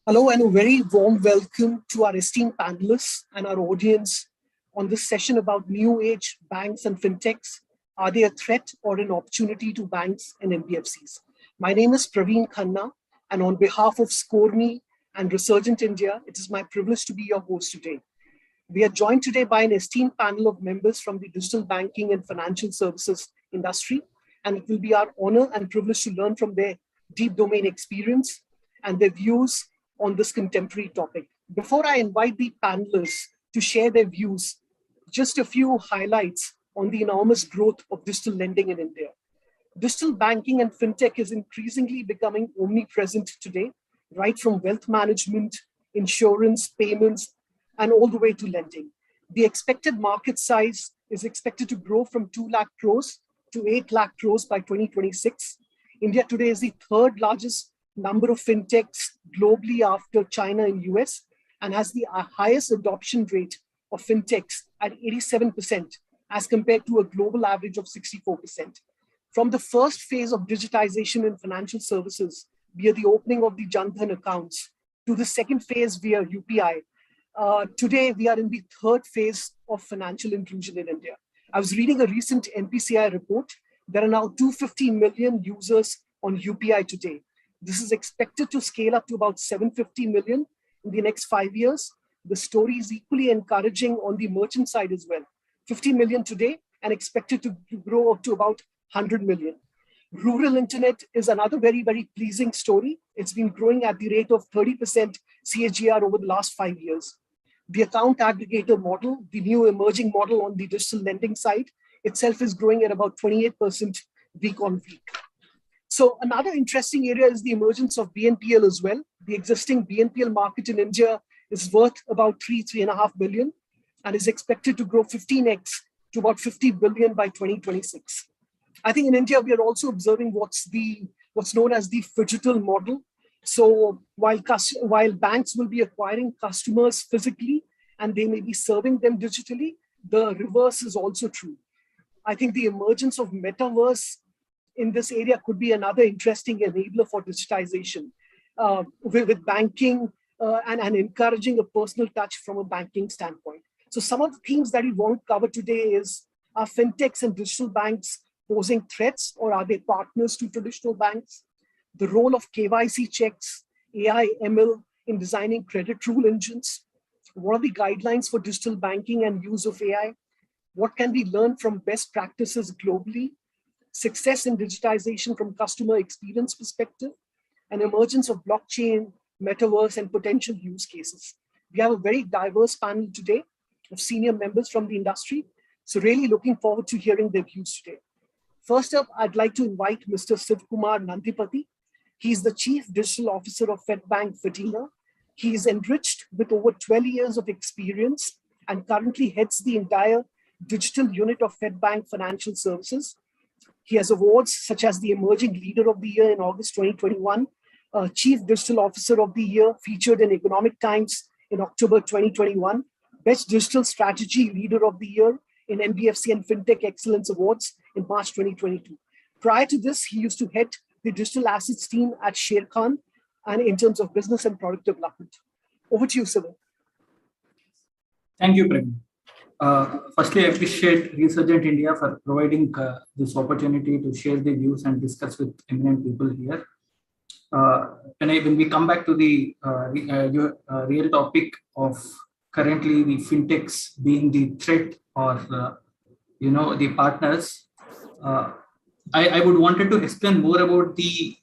Hello and a very warm welcome to our esteemed panelists and our audience on this session about new age banks and fintechs. Are they a threat or an opportunity to banks and NBFCs? My name is Praveen Khanna, and on behalf of ScoreMe and Resurgent India, it is my privilege to be your host today. We are joined today by an esteemed panel of members from the digital banking and financial services industry, and it will be our honor and privilege to learn from their deep domain experience and their views on this contemporary topic. Before I invite the panelists to share their views, just a few highlights on the enormous growth of digital lending in India. Digital banking and fintech is increasingly becoming omnipresent today, right from wealth management, insurance, payments, and all the way to lending. The expected market size is expected to grow from 2 lakh crores to 8 lakh crores by 2026. India today is the third largest number of fintechs globally after China and US, and has the highest adoption rate of fintechs at 87% as compared to a global average of 64%. From the first phase of digitization in financial services via the opening of the Jan Dhan accounts to the second phase via UPI, today we are in the third phase of financial inclusion in India. I was reading a recent NPCI report. There are now 250 million users on UPI today. This is expected to scale up to about 750 million in the next 5 years. The story is equally encouraging on the merchant side as well. 50 million today and expected to grow up to about 100 million. Rural internet is another very, very pleasing story. It's been growing at the rate of 30% CAGR over the last 5 years. The account aggregator model, the new emerging model on the digital lending side, itself is growing at about 28% week on week. So another interesting area is the emergence of BNPL as well. The existing BNPL market in India is worth about 3.5 billion and is expected to grow 15x to about 50 billion by 2026. I think in India, we are also observing what's known as the phygital model. So while banks will be acquiring customers physically and they may be serving them digitally, the reverse is also true. I think the emergence of metaverse in this area could be another interesting enabler for digitization with banking and encouraging a personal touch from a banking standpoint. So some of the themes that we want to cover today is, are fintechs and digital banks posing threats or are they partners to traditional banks? The role of KYC checks, AI, ML in designing credit rule engines. What are the guidelines for digital banking and use of AI? What can we learn from best practices globally? Success in digitization from customer experience perspective, and emergence of blockchain, metaverse, and potential use cases. We have a very diverse panel today of senior members from the industry. So really looking forward to hearing their views today. First up, I'd like to invite Mr. Sivkumar Nandipati. He's the Chief Digital Officer of FedBank Fatima. He is enriched with over 12 years of experience and currently heads the entire digital unit of FedBank Financial Services. He has awards such as the Emerging Leader of the Year in August 2021, Chief Digital Officer of the Year featured in Economic Times in October 2021, Best Digital Strategy Leader of the Year in NBFC and Fintech Excellence Awards in March 2022. Prior to this, he used to head the digital assets team at Sher Khan and in terms of business and product development. Over to you, Siva. Thank you, Praveen. Firstly, I appreciate Resurgent India for providing this opportunity to share the views and discuss with eminent people here. When we come back to the real topic of currently the fintechs being the threat or the partners, I would wanted to explain more about the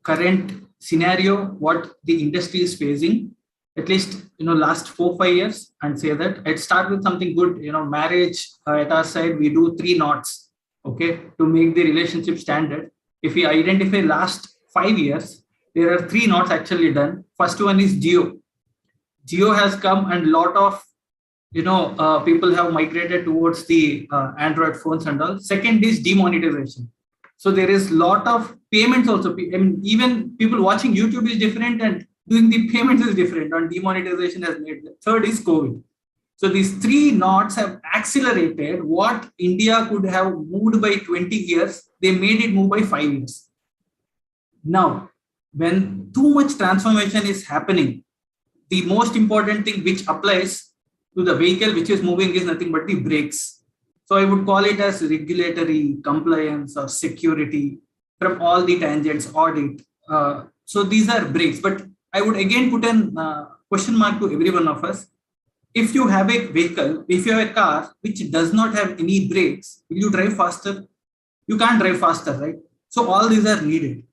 current scenario, what the industry is facing, at least last 4-5 years, and say that I'd start with something good. Marriage at our side, we do 3 knots, okay, to make the relationship standard. If we identify last 5 years, there are 3 knots actually done. First one is Geo. Geo has come and a lot of people have migrated towards the Android phones and all. Second is demonetization. So there is a lot of payments also. I mean, even people watching YouTube is different and doing the payments is different, and demonetization has made that. Third is COVID. So these 3 knots have accelerated what India could have moved by 20 years. They made it move by 5 years. Now, when too much transformation is happening, the most important thing which applies to the vehicle which is moving is nothing but the brakes. So I would call it as regulatory, compliance, or security from all the tangents, audit. So these are brakes. But I would again put an question mark to every one of us. If you have a vehicle, if you have a car which does not have any brakes, will you drive faster? You can't drive faster, right? So all these are needed.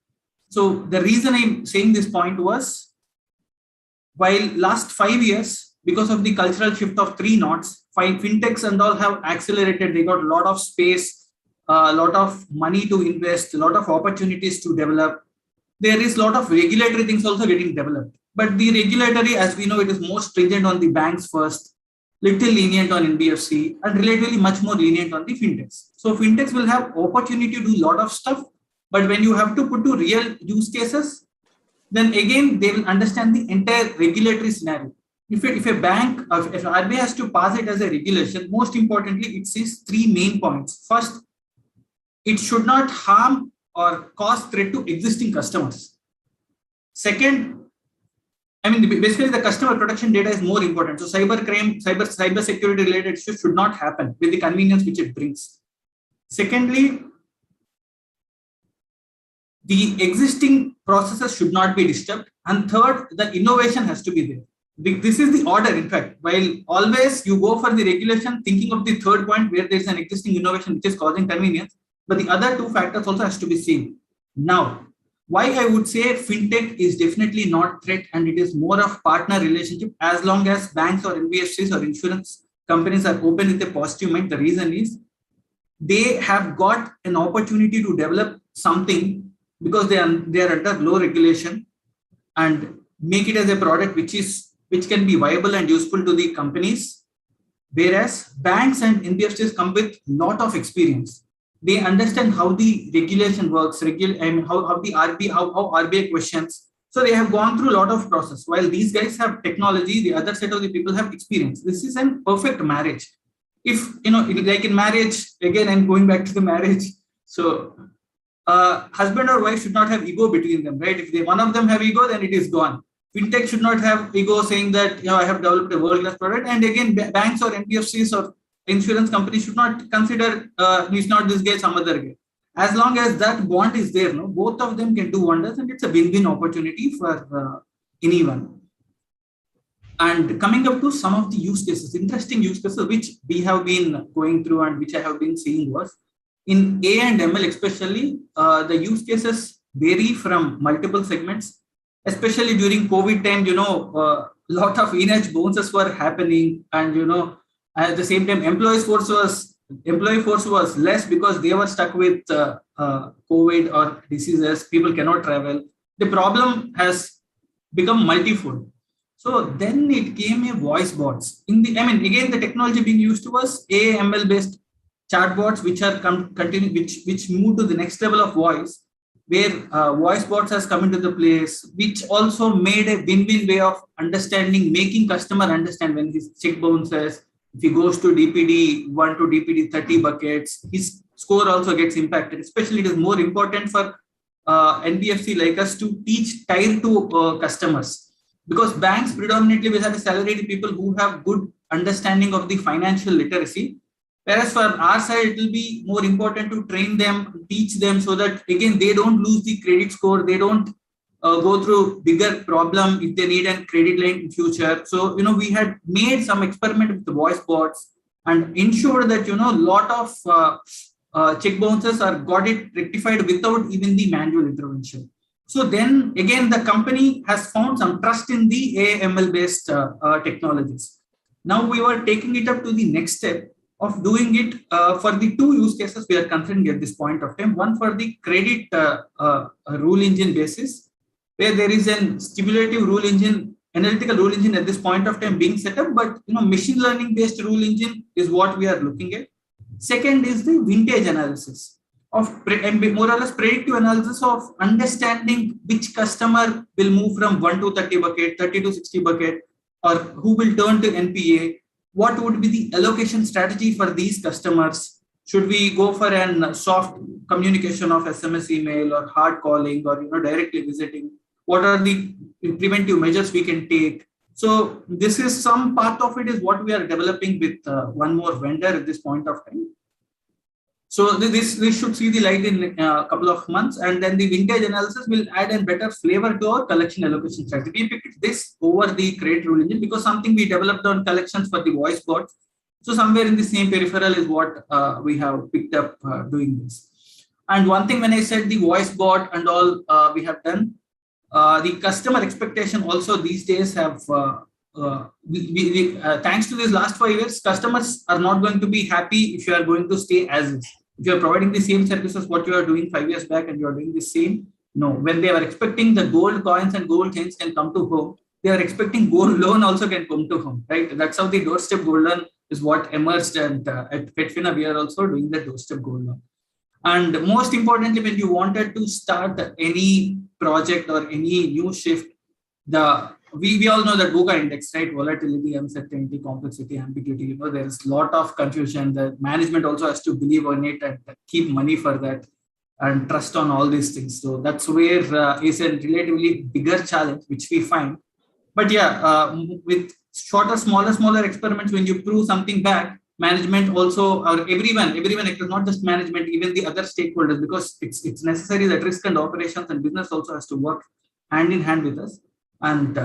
So the reason I'm saying this point was, while last 5 years, because of the cultural shift of 3 knots, fintechs and all have accelerated. They got a lot of space, a lot of money to invest, a lot of opportunities to develop. There is a lot of regulatory things also getting developed. But the regulatory, as we know, it is more stringent on the banks first, little lenient on NBFC, and relatively much more lenient on the fintechs. So fintechs will have opportunity to do a lot of stuff, but when you have to put to real use cases, then again they will understand the entire regulatory scenario. If a bank, if RBI has to pass it as a regulation, most importantly, it sees 3 main points. First, it should not harm or cause threat to existing customers. Second, I mean, basically the customer protection data is more important. So cyber crime, cyber security related issues should not happen with the convenience which it brings. Secondly, the existing processes should not be disturbed. And third, the innovation has to be there. This is the order, in fact. While always you go for the regulation, thinking of the third point where there is an existing innovation which is causing convenience, but the other 2 factors also has to be seen. Now, why I would say fintech is definitely not threat and it is more of partner relationship as long as banks or NBFCs or insurance companies are open with a positive mind. The reason is they have got an opportunity to develop something because they are under low regulation and make it as a product which can be viable and useful to the companies. Whereas banks and NBFCs come with a lot of experience. They understand how the regulation works, how the RBI, how RBI questions. So they have gone through a lot of process. While these guys have technology, the other set of the people have experience. This is a perfect marriage. If, like in marriage, again, I'm going back to the marriage. So husband or wife should not have ego between them, right? If one of them have ego, then it is gone. Fintech should not have ego saying that, I have developed a world-class product. And again, banks or NBFCs or insurance companies should not consider he's not this guy, some other guy. As long as that bond is there, both of them can do wonders, and it's a win-win opportunity for anyone. And coming up to some of the use cases, interesting use cases which we have been going through and which I have been seeing was in A and ML, especially the use cases vary from multiple segments, especially during COVID time. A lot of in-edge bonuses were happening, and at the same time, employee force was less because they were stuck with COVID or diseases. People cannot travel. The problem has become multifold. So then it came a voice bots. Again, the technology being used was AML based chatbots, which are which move to the next level of voice, where voice bots has come into the place, which also made a win-win way of understanding, making customer understand when his check bounces. If he goes to DPD 1 to DPD 30 buckets, his score also gets impacted. Especially, it is more important for NBFC like us to teach tier 2 customers, because banks predominantly will have salaried people who have good understanding of the financial literacy. Whereas for our side, it will be more important to train them, teach them, so that again they don't lose the credit score, they don't go through bigger problem if they need a credit line in future. So we had made some experiment with the voice bots and ensured that lot of check bounces are got it rectified without even the manual intervention. So then again the company has found some trust in the AML based technologies. Now we were taking it up to the next step of doing it for the 2 use cases we are considering at this point of time. One for the credit rule engine basis, where there is an stimulative rule engine, analytical rule engine at this point of time being set up, but machine learning based rule engine is what we are looking at. Second is the vintage analysis of more or less predictive analysis of understanding which customer will move from 1 to 30 bucket, 30 to 60 bucket, or who will turn to NPA. What would be the allocation strategy for these customers? Should we go for a soft communication of SMS, email, or hard calling, or directly visiting? what are the preventive measures we can take. So this is some part of it is what we are developing with one more vendor at this point of time. So this should see the light in a couple of months, and then the vintage analysis will add a better flavor to our collection allocation strategy. We picked this over the credit rule engine because something we developed on collections for the voice bots. So somewhere in the same peripheral is what we have picked up doing this. And one thing when I said the voice bot and all we have done, the customer expectation also these days have thanks to these last 5 years, customers are not going to be happy if you are going to stay as is. If you are providing the same services what you are doing 5 years back and you are doing the same, no. When they are expecting the gold coins and gold chains can come to home, they are expecting gold loan also can come to home, right? That's how the doorstep gold loan is what emerged, and at FedFina we are also doing the doorstep gold loan. And most importantly, when you wanted to start any project or any new shift, we all know that VUCA index, right? Volatility, uncertainty, complexity, ambiguity. There is a lot of confusion. The management also has to believe on it and keep money for that and trust on all these things. So that's where is a relatively bigger challenge, which we find. But yeah, with shorter, smaller experiments, when you prove something back, management also, or everyone, it is not just management, even the other stakeholders, because it's necessary that risk and operations and business also has to work hand in hand with us. And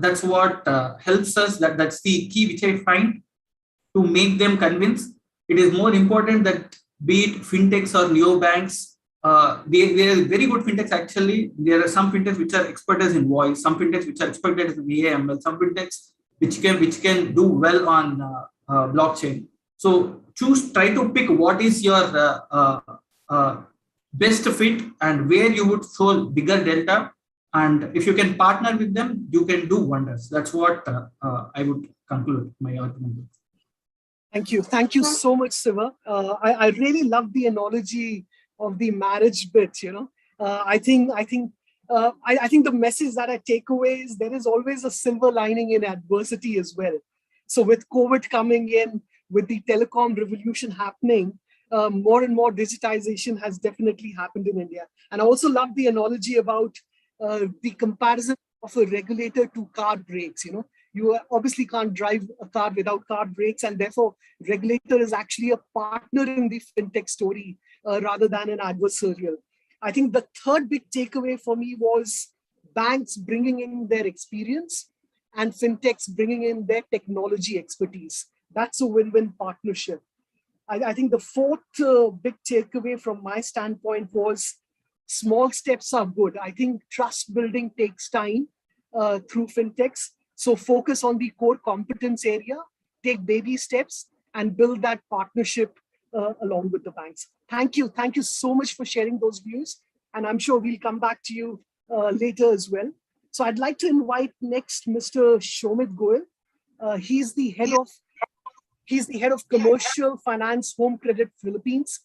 that's what helps us. That's the key which I find to make them convinced. It is more important that be it fintechs or neobanks, they are very good fintechs actually. There are some fintechs which are expertise in voice, some fintechs which are expertise in VAML, some fintechs which can do well on blockchain. So try to pick what is your best fit and where you would show bigger delta. And if you can partner with them, you can do wonders. That's what I would conclude my argument with. Thank you so much, Siva. I really love the analogy of the marriage bit. I think the message that I take away is there is always a silver lining in adversity as well. So with COVID coming in, with the telecom revolution happening, more and more digitization has definitely happened in India. And I also love the analogy about the comparison of a regulator to car brakes. You obviously can't drive a car without car brakes, and therefore regulator is actually a partner in the fintech story rather than an adversarial. I think the third big takeaway for me was banks bringing in their experience and fintechs bringing in their technology expertise. That's a win-win partnership. I think the fourth big takeaway from my standpoint was small steps are good. I think trust building takes time through fintechs. So focus on the core competence area, take baby steps, and build that partnership along with the banks. Thank you. Thank you so much for sharing those views. And I'm sure we'll come back to you later as well. So I'd like to invite next Mr. Shomit Goel. He's the head of commercial finance home credit Philippines.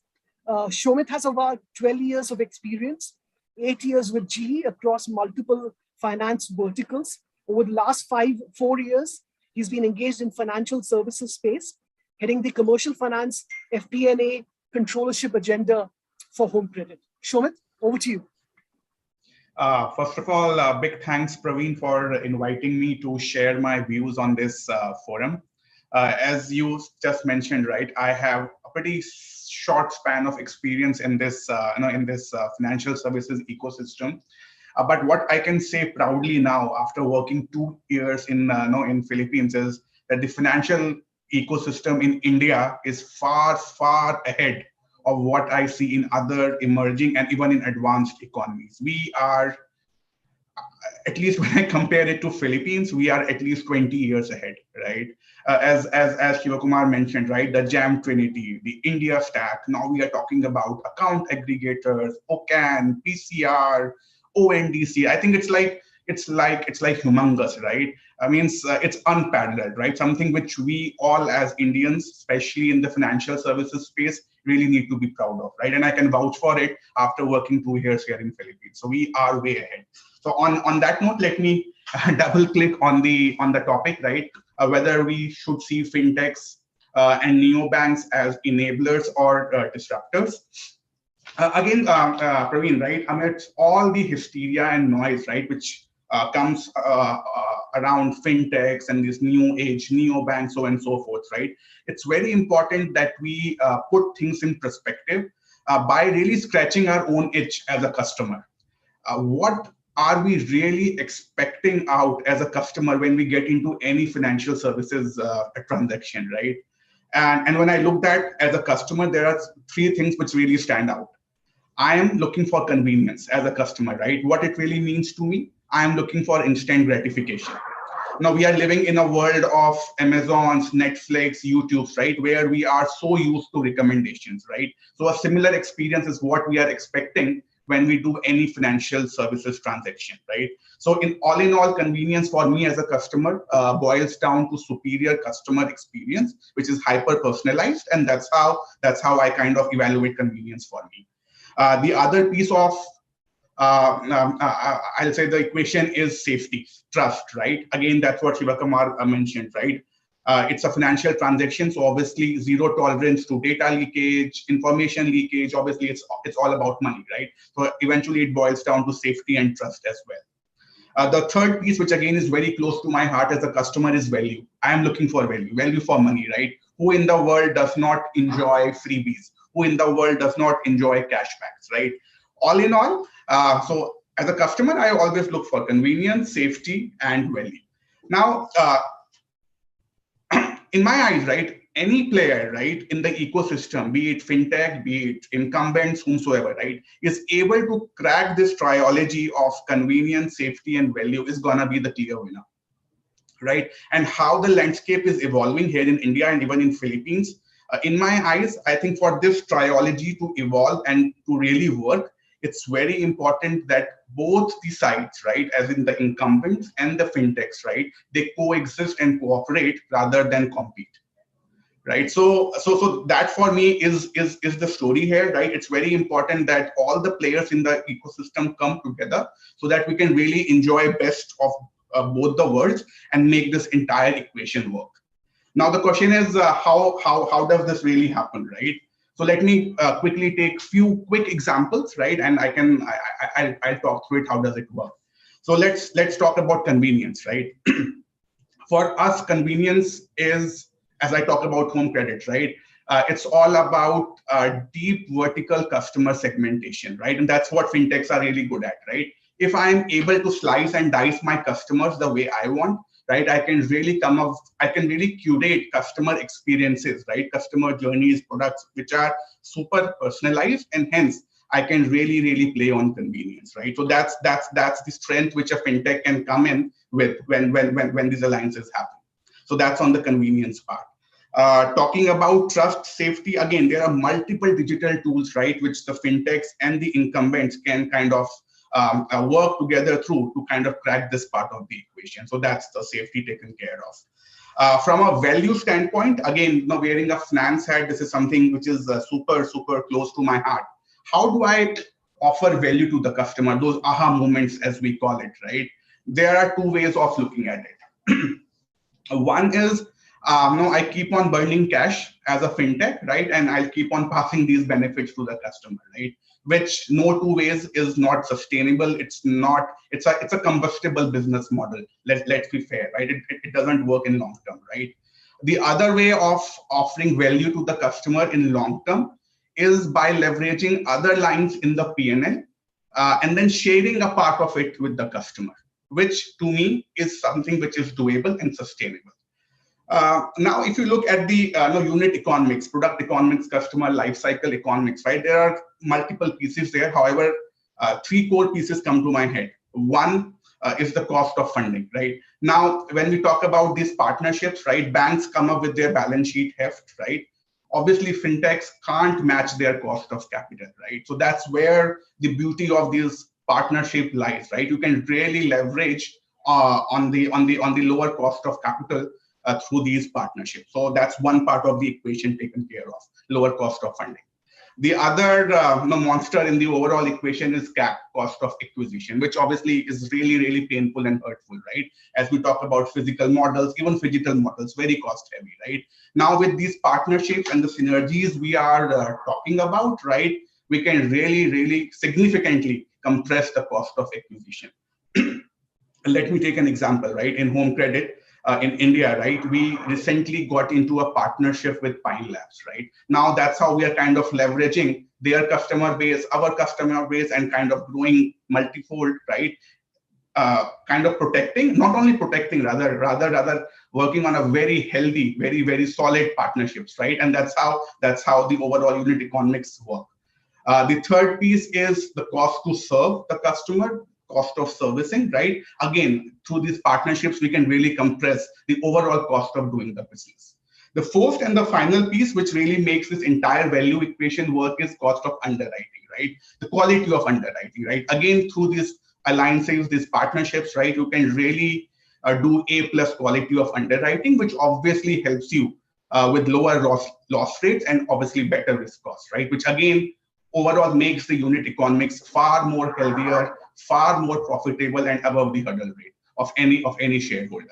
Shomit has about 12 years of experience, 8 years with GE across multiple finance verticals. Over the last 4 years, he's been engaged in financial services space, heading the commercial finance FP&A controllership agenda for home credit. Shomit, over to you. First of all, big thanks, Praveen, for inviting me to share my views on this forum. As you just mentioned, right, I have a pretty short span of experience in this, financial services ecosystem. But what I can say proudly now, after working 2 years in Philippines, is that the financial ecosystem in India is far, far ahead of what I see in other emerging and even in advanced economies. We are, at least when I compare it to Philippines, we are at least 20 years ahead, right? As Shivakumar mentioned, right, the Jam Trinity, the India stack. Now we are talking about account aggregators, OCAN, PCR, ONDC. I think it's like humongous, right? I mean, it's unparalleled, right? Something which we all as Indians, especially in the financial services space, really need to be proud of, right? And I can vouch for it after working 2 years here in Philippines. So we are way ahead. So on that note, let me double click on the topic, right? Whether we should see fintechs and neobanks as enablers or disruptors. Praveen, right, amidst all the hysteria and noise, right, which comes around fintechs and this new age, neobanks, so and so forth, right, it's very important that we put things in perspective by really scratching our own itch as a customer. What are we really expecting out as a customer when we get into any financial services transaction, right? And when I looked at as a customer, there are three things which really stand out. I am looking for convenience as a customer, right? What it really means to me, I am looking for instant gratification. Now we are living in a world of Amazons, Netflix, YouTubes, right? Where we are so used to recommendations, right? So a similar experience is what we are expecting when we do any financial services transaction, right? So in all, convenience for me as a customer boils down to superior customer experience, which is hyper personalized, and that's how I kind of evaluate convenience for me. The other piece of I'll say the equation is safety, trust, right? Again, that's what Shivakumar mentioned, right? It's a financial transaction, so obviously zero tolerance to data leakage, information leakage. Obviously, it's all about money, right? So eventually, it boils down to safety and trust as well. The third piece, which again is very close to my heart as a customer, is value. I am looking for value for money, right? Who in the world does not enjoy freebies? Who in the world does not enjoy cashbacks, right? All in all, so as a customer, I always look for convenience, safety, and value. Now, in my eyes, right, any player, right, in the ecosystem, be it fintech, be it incumbents, whomsoever, right, is able to crack this trilogy of convenience, safety, and value is gonna be the clear winner, right? And how the landscape is evolving here in India and even in Philippines, in my eyes, I think for this trilogy to evolve and to really work, it's very important that both the sides, right, as in the incumbents and the fintechs, right, they coexist and cooperate rather than compete, right? So that for me is the story here, right? It's very important that all the players in the ecosystem come together so that we can really enjoy best of both the worlds and make this entire equation work. Now the question is how does this really happen, right? So let me quickly take few quick examples, right? And I'll talk through it. How does it work? So let's talk about convenience, right? For us, convenience is, as I talk about home credit, right? It's all about deep vertical customer segmentation, right? And that's what fintechs are really good at, right? If I'm able to slice and dice my customers the way I want, right, I can really curate customer experiences, right, customer journeys, products which are super personalized, and hence I can really play on convenience, right? So that's the strength which a fintech can come in with when these alliances happen. So that's on the convenience part. Talking about trust, safety, again, there are multiple digital tools, right, which the fintechs and the incumbents can kind of work together through to kind of crack this part of the equation. So that's the safety taken care of. From a value standpoint, again, wearing a finance hat, this is something which is super close to my heart. How do I offer value to the customer? Those aha moments, as we call it, right? There are two ways of looking at it. One is, I keep on burning cash as a fintech, right? And I'll keep on passing these benefits to the customer, right? Which no two ways is not sustainable. It's a combustible business model. Let's be fair, right? It doesn't work in long term, right? The other way of offering value to the customer in long term is by leveraging other lines in the P&L and then sharing a part of it with the customer, which to me is something which is doable and sustainable. Now, if you look at the unit economics, product economics, customer lifecycle economics, right? There are multiple pieces there. However, three core pieces come to my head. One is the cost of funding, right? Now, when we talk about these partnerships, right? Banks come up with their balance sheet heft, right? Obviously, fintechs can't match their cost of capital, right? So that's where the beauty of this partnership lies, right? You can really leverage on the lower cost of capital through these partnerships. So that's one part of the equation taken care of, lower cost of funding. The other monster in the overall equation is CAC, cost of acquisition, which obviously is really painful and hurtful, right? As we talk about physical models, even phygital models, very cost heavy, right? Now with these partnerships and the synergies we are talking about, right? we can really significantly compress the cost of acquisition. Let me take an example, right? In home credit, in India, right? We recently got into a partnership with Pine Labs, right? Now that's how we are kind of leveraging their customer base, our customer base, and kind of growing multifold, right? Kind of protecting, not only protecting, rather working on a very healthy, very solid partnerships, right? And that's how the overall unit economics work. The third piece is the cost to serve the customer, cost of servicing, right? Again, through these partnerships, we can really compress the overall cost of doing the business. The fourth and the final piece, which really makes this entire value equation work, is cost of underwriting, right? The quality of underwriting, right? Again, through these alliances, these partnerships, right? You can really do A+ quality of underwriting, which obviously helps you with lower loss rates and obviously better risk costs, right? Which again, overall makes the unit economics far more healthier, far more profitable, and above the hurdle rate of any shareholder.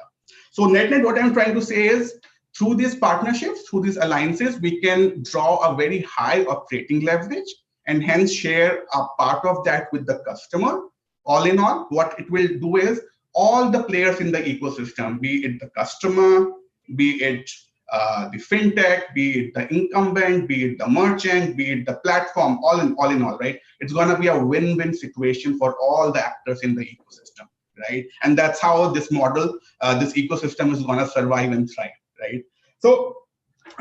So net, what I'm trying to say is, through these partnerships, through these alliances, we can draw a very high operating leverage and hence share a part of that with the customer. All in all, what it will do is all the players in the ecosystem, be it the customer, be it the fintech, be it the incumbent, be it the merchant, be it the platform, all in all, right? It's going to be a win-win situation for all the actors in the ecosystem, right? And that's how this model, this ecosystem is going to survive and thrive, right? So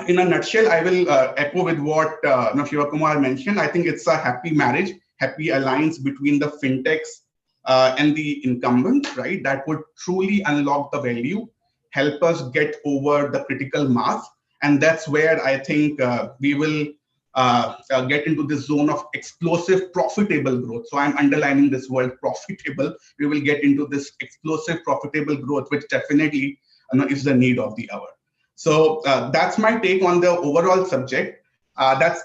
in a nutshell, I will echo with what Shivakumar mentioned. I think it's a happy marriage, happy alliance between the fintechs and the incumbents, right? That would truly unlock the value, help us get over the critical mass. And that's where I think we will get into this zone of explosive, profitable growth. So I'm underlining this word profitable. We will get into this explosive, profitable growth, which definitely is the need of the hour. So that's my take on the overall subject. That's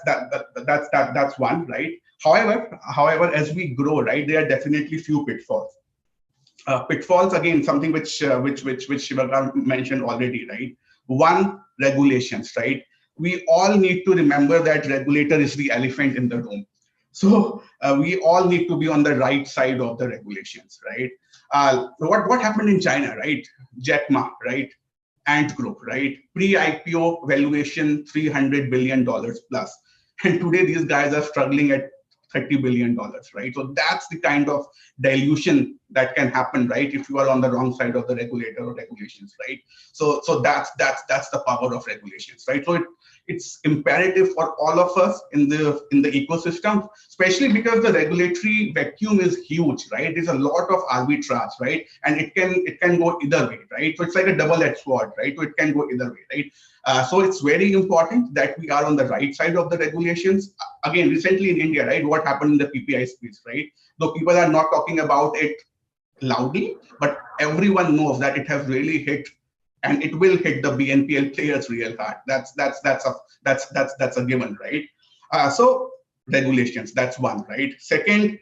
one, right? However, as we grow, right, there are definitely few pitfalls. Pitfalls, again, something which Shivakumar mentioned already, right? One, regulations, right? We all need to remember that regulator is the elephant in the room. So we all need to be on the right side of the regulations, right? What happened in China, right? Jack Ma, right? Ant Group, right? Pre-IPO valuation $300 billion plus. And today these guys are struggling at $30 billion, right? So that's the kind of dilution that can happen, right? If you are on the wrong side of the regulator or regulations, right? So that's the power of regulations, right? So it's imperative for all of us in the ecosystem, especially because the regulatory vacuum is huge, right? There's a lot of arbitrage, right? And it can go either way, right? So it's like a double-edged sword, right? So it can go either way, right? So it's very important that we are on the right side of the regulations. Again, recently in India, right, what happened in the PPI space, right? Though people are not talking about it loudly, but everyone knows that it has really hit, and it will hit the BNPL players real hard. That's a given, right? So regulations, that's one, right? Second,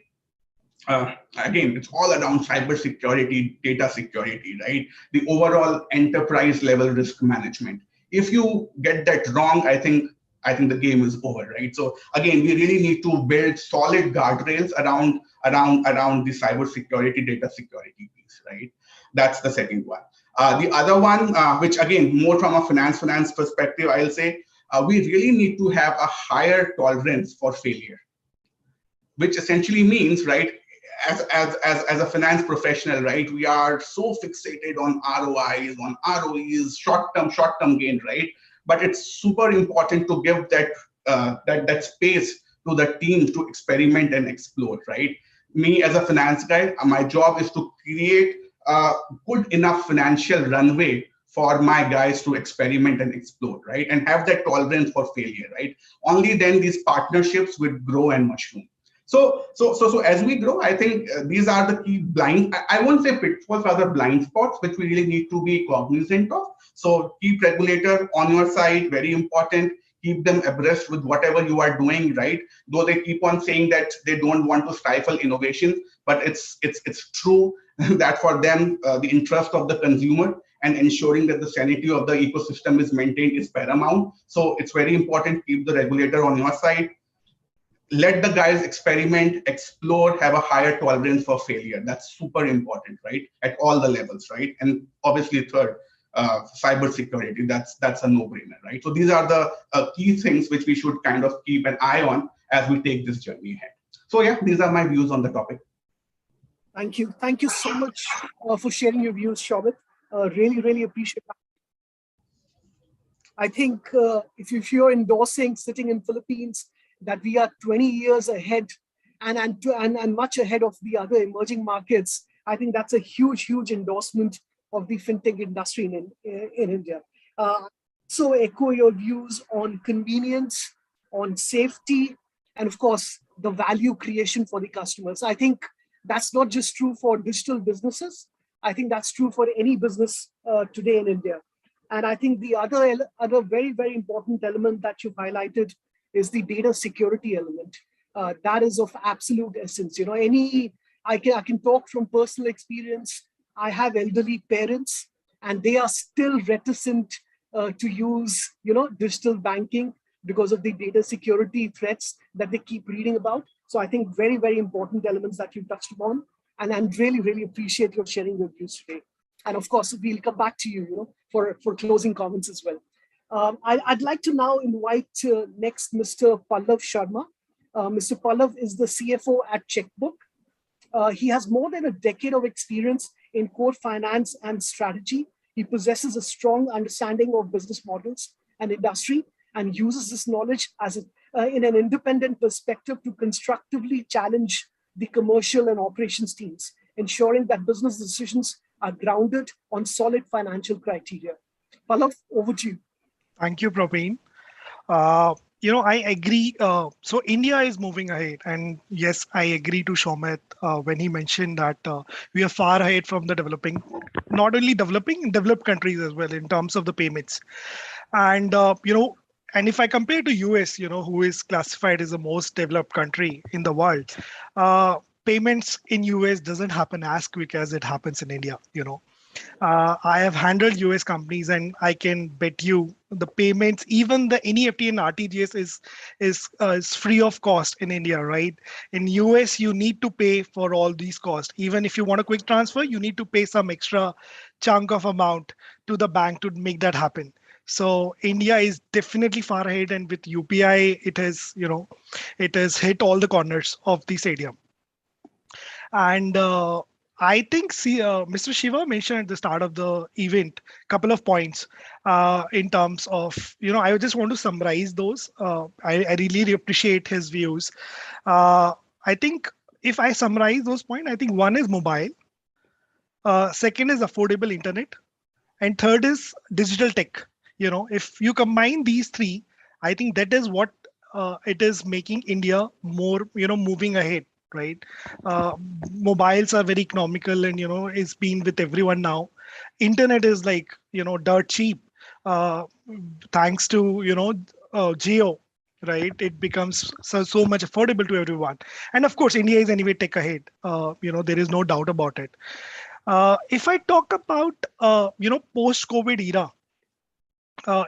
again, it's all around cyber security, data security, right? The overall enterprise level risk management. If you get that wrong, I think the game is over, right? So again, we really need to build solid guardrails around the cyber security, data security piece, right? That's the second one. The other one, which again, more from a finance perspective, I'll say, we really need to have a higher tolerance for failure, which essentially means, right, as a finance professional, right, we are so fixated on ROIs, on ROEs, short-term gain, right? But it's super important to give that space to the teams to experiment and explore, right? Me as a finance guy, my job is to create a good enough financial runway for my guys to experiment and explore, right? And have that tolerance for failure, right? Only then these partnerships will grow and mushroom. So as we grow, I think these are the key I won't say pitfalls, rather blind spots, which we really need to be cognizant of. So keep regulator on your side, very important. Keep them abreast with whatever you are doing, right? Though they keep on saying that they don't want to stifle innovation, but it's true that for them, the interest of the consumer and ensuring that the sanity of the ecosystem is maintained is paramount. So it's very important, keep the regulator on your side. let the guys experiment, explore, have a higher tolerance for failure. That's super important, right? At all the levels, right? And obviously third, cyber security, that's a no-brainer, right? So these are the key things which we should kind of keep an eye on as we take this journey ahead. So yeah, these are my views on the topic. Thank you. Thank you so much for sharing your views, Shobit. Really, really appreciate that. I think if you're endorsing sitting in Philippines that we are 20 years ahead and much ahead of the other emerging markets, I think that's a huge, huge endorsement of the fintech industry in India. So echo your views on convenience, on safety, and of course, the value creation for the customers. I think that's not just true for digital businesses. I think that's true for any business today in India. And I think the other very, very important element that you've highlighted is the data security element. That is of absolute essence. You know, I can talk from personal experience. I have elderly parents, and they are still reticent to use, digital banking because of the data security threats that they keep reading about. So I think very, very important elements that you touched upon, and I really, really appreciate your sharing your views today. And of course, we'll come back to you, for closing comments as well. I'd like to now invite next Mr. Pallav Sharma. Mr. Pallav is the CFO at Checkbook. He has more than a decade of experience in core finance and strategy. He possesses a strong understanding of business models and industry and uses this knowledge in an independent perspective to constructively challenge the commercial and operations teams, ensuring that business decisions are grounded on solid financial criteria. Pallav, over to you. Thank you, Praveen. I agree. So India is moving ahead. And yes, I agree to Shomit when he mentioned that we are far ahead from the not only developing, developed countries as well in terms of the payments. And, and if I compare to US, who is classified as the most developed country in the world, payments in US doesn't happen as quick as it happens in India, I have handled US companies, and I can bet you the payments, even the NEFT and RTGS is free of cost in India, right? In US, you need to pay for all these costs. Even if you want a quick transfer, you need to pay some extra chunk of amount to the bank to make that happen. So India is definitely far ahead, and with UPI, it has hit all the corners of the stadium. And I think Mr. Shiva mentioned at the start of the event a couple of points in terms of, I just want to summarize those. I really appreciate his views. I think if I summarize those points, I think one is mobile, second is affordable internet, and third is digital tech. If you combine these three, I think that is what it is making India more, moving ahead. Right, mobiles are very economical, and it's been with everyone now. Internet is like dirt cheap, thanks to Geo, right? It becomes so much affordable to everyone. And of course, India is anyway tech ahead. There is no doubt about it. If I talk about post-COVID era,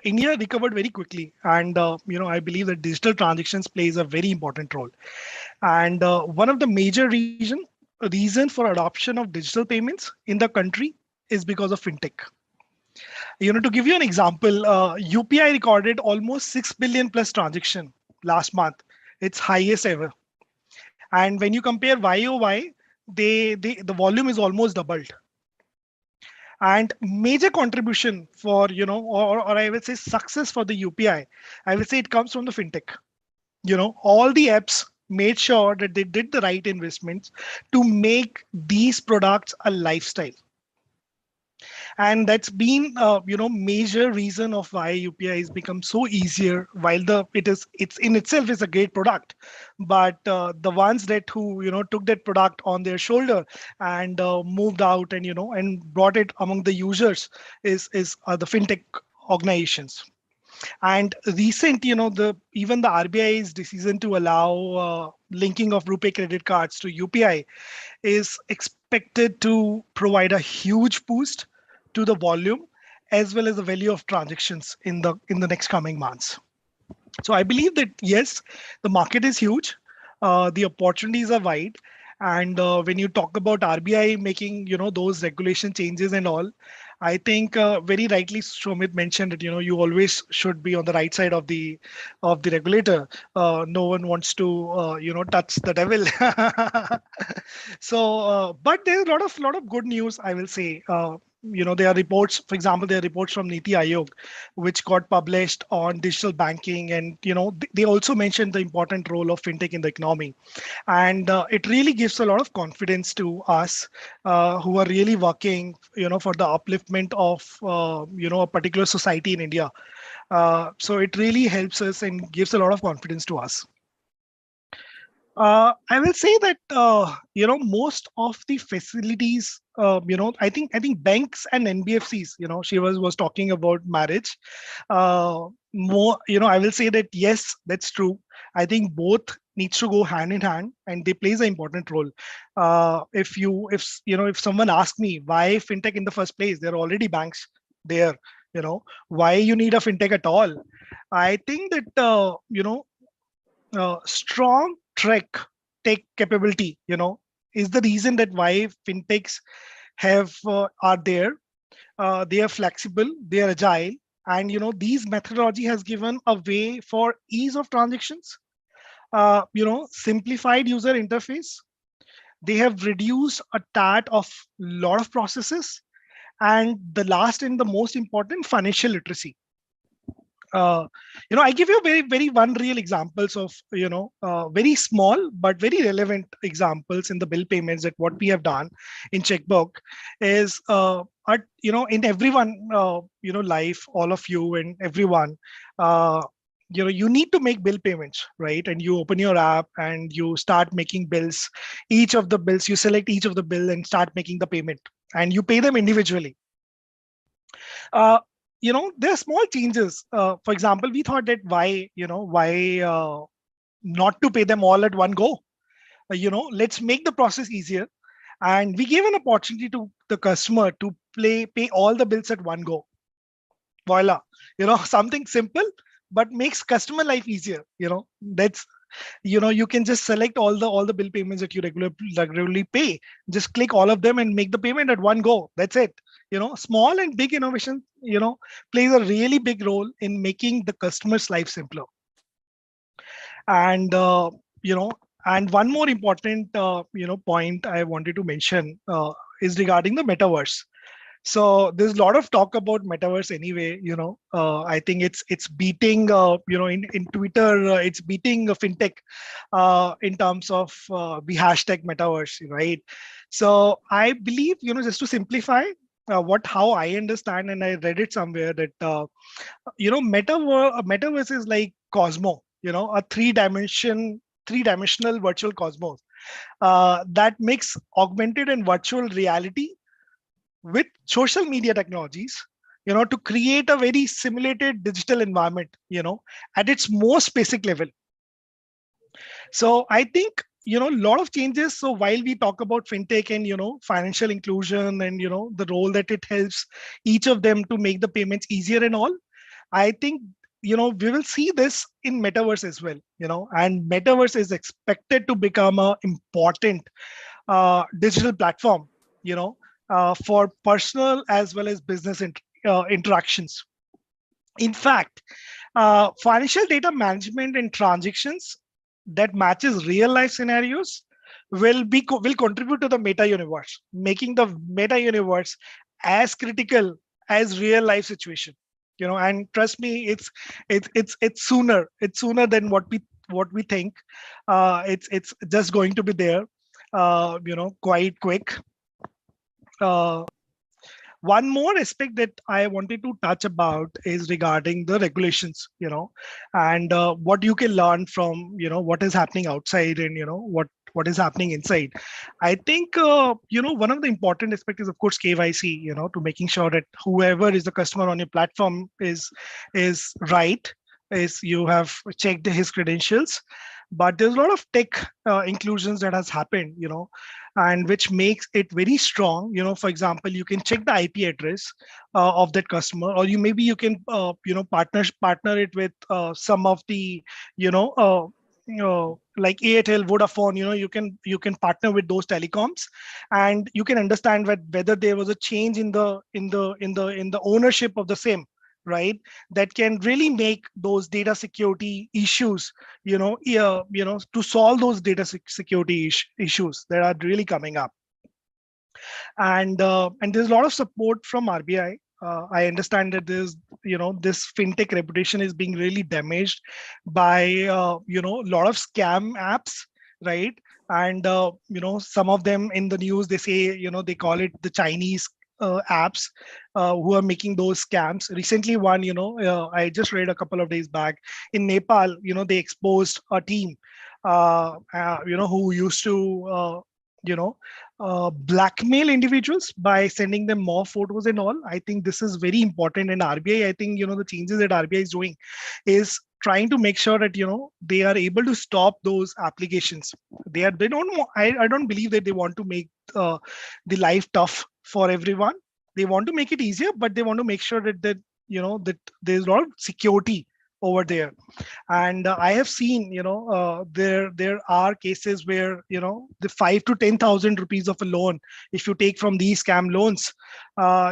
India recovered very quickly, and I believe that digital transactions plays a very important role. And one of the major reason for adoption of digital payments in the country is because of fintech. To give you an example, UPI recorded almost 6 billion plus transaction last month, its highest ever. And when you compare YOY, the volume is almost doubled. And major contribution for, or I would say success for the UPI, I would say it comes from the fintech. All the apps made sure that they did the right investments to make these products a lifestyle. And that's been, major reason of why UPI has become so easier. While it's in itself is a great product, but the ones who took that product on their shoulder and moved out and and brought it among the users is the fintech organizations. And recent, even the RBI's decision to allow linking of RuPay credit cards to UPI is expected to provide a huge boost to the volume as well as the value of transactions in the next coming months. So I believe that yes, the market is huge. The opportunities are wide. And when you talk about RBI making, those regulation changes and all, I think very rightly Shomit mentioned it. You always should be on the right side of the regulator. No one wants to touch the devil. So, but there's a lot of good news, I will say. There are reports, for example, there are reports from Niti Aayog, which got published on digital banking, and they also mentioned the important role of fintech in the economy, and it really gives a lot of confidence to us who are really working, for the upliftment of a particular society in India. So it really helps us and gives a lot of confidence to us. I will say that most of the facilities, I think banks and NBFCs. She was talking about marriage. More, I will say that yes, that's true. I think both needs to go hand in hand, and they plays an important role. If someone asks me why fintech in the first place, there are already banks there. Why you need a fintech at all? I think that strong tech capability, is the reason that why fintechs are there. They are flexible, they are agile, and these methodology has given a way for ease of transactions, simplified user interface. They have reduced a tad of lot of processes, and the last and the most important, financial literacy. I give you very, very one real examples of, very small but very relevant examples in the bill payments that what we have done in checkbook is, in everyone, life, all of you and everyone, you need to make bill payments, right? And you open your app and you start making bills. Each of the bills, you select each of the bill and start making the payment, and you pay them individually. Uh, there are small changes. For example, we thought that why not to pay them all at one go? Let's make the process easier, and we gave an opportunity to the customer to pay all the bills at one go. Voila, something simple but makes customer life easier. That's you can just select all the bill payments that you regularly pay, just click all of them and make the payment at one go. That's it. Small and big innovation plays a really big role in making the customer's life simpler. And and one more important point I wanted to mention is regarding the metaverse. So there's a lot of talk about metaverse anyway. I think it's beating in Twitter, it's beating fintech in terms of the hashtag metaverse, right? So I believe, just to simplify, how I understand, and I read it somewhere that metaverse is like Cosmo, a three-dimensional virtual cosmos that mix augmented and virtual reality with social media technologies, to create a very simulated digital environment, at its most basic level. So I think, a lot of changes. So while we talk about fintech and, financial inclusion and, the role that it helps each of them to make the payments easier and all, I think, we will see this in metaverse as well, and metaverse is expected to become a important digital platform, for personal as well as business interactions. In fact, financial data management and transactions that matches real life scenarios will contribute to the meta universe, making the meta universe as critical as real life situation. And trust me, it's sooner than what we think. It's just going to be there, quite quick. One more aspect that I wanted to touch about is regarding the regulations, and what you can learn from, what is happening outside and, what is happening inside. I think, one of the important aspects is, of course, KYC, to making sure that whoever is the customer on your platform is right, is you have checked his credentials. But there's a lot of tech inclusions that has happened, and which makes it very strong. For example, you can check the IP address of that customer, or you can partner it with some of the like Airtel, Vodafone, you can partner with those telecoms, and you can understand whether there was a change in the ownership of the same, right? That can really make those data security issues, to solve those data security issues that are really coming up. And there's a lot of support from RBI. I understand that this fintech reputation is being really damaged by a lot of scam apps, right? And some of them in the news, they say they call it the Chinese apps who are making those scams. Recently, one I just read a couple of days back in Nepal, they exposed a team who used to blackmail individuals by sending them more photos and all. I think this is very important. And RBI, I think, the changes that RBI is doing is trying to make sure that, they are able to stop those applications. They don't, I don't believe that they want to make the life tough for everyone. They want to make it easier, but they want to make sure that that there's a lot of security over there. And I have seen, there are cases where, the 5 to 10,000 rupees of a loan, if you take from these scam loans,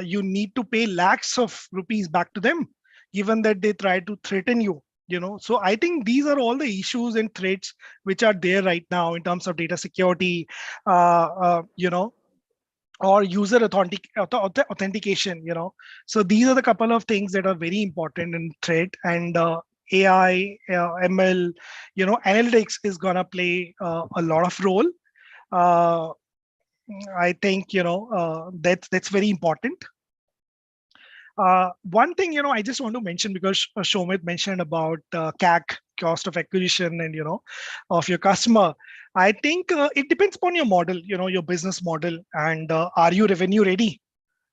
you need to pay lakhs of rupees back to them, given that they try to threaten you. So I think these are all the issues and threats which are there right now in terms of data security, or user authentication. So these are the couple of things that are very important in threat. And AI, ML, analytics is gonna play a lot of role. I think that's very important. One thing I just want to mention, because Shomit mentioned about CAC, cost of acquisition, and of your customer. I think it depends upon your model, your business model, and are you revenue ready?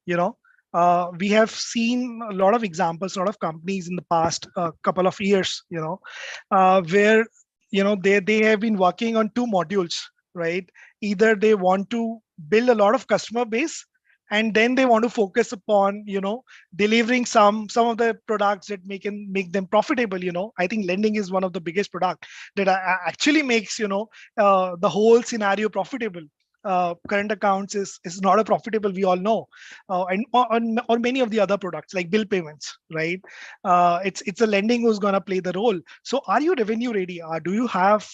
We have seen a lot of examples, a lot of companies in the past couple of years, where they have been working on two modules, right? Either they want to build a lot of customer base, and then they want to focus upon delivering some of the products that make them profitable. I think lending is one of the biggest product that actually makes the whole scenario profitable. Current accounts is not a profitable, we all know, and or many of the other products like bill payments, right? It's a lending who's going to play the role. So are you revenue ready? Do you have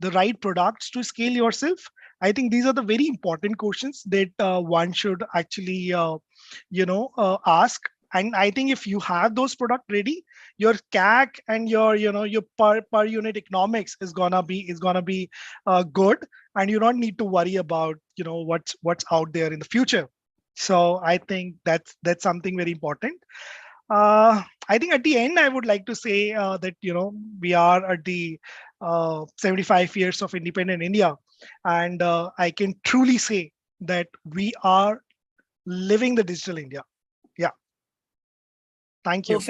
the right products to scale yourself? I think these are the very important questions that one should actually, ask. And I think if you have those product ready, your CAC and your, your per unit economics is gonna be good, and you don't need to worry about, what's out there in the future. So I think that's something very important. I think at the end, I would like to say that, we are at the 75 years of independent India. And I can truly say that we are living the digital India. Yeah. Thank you.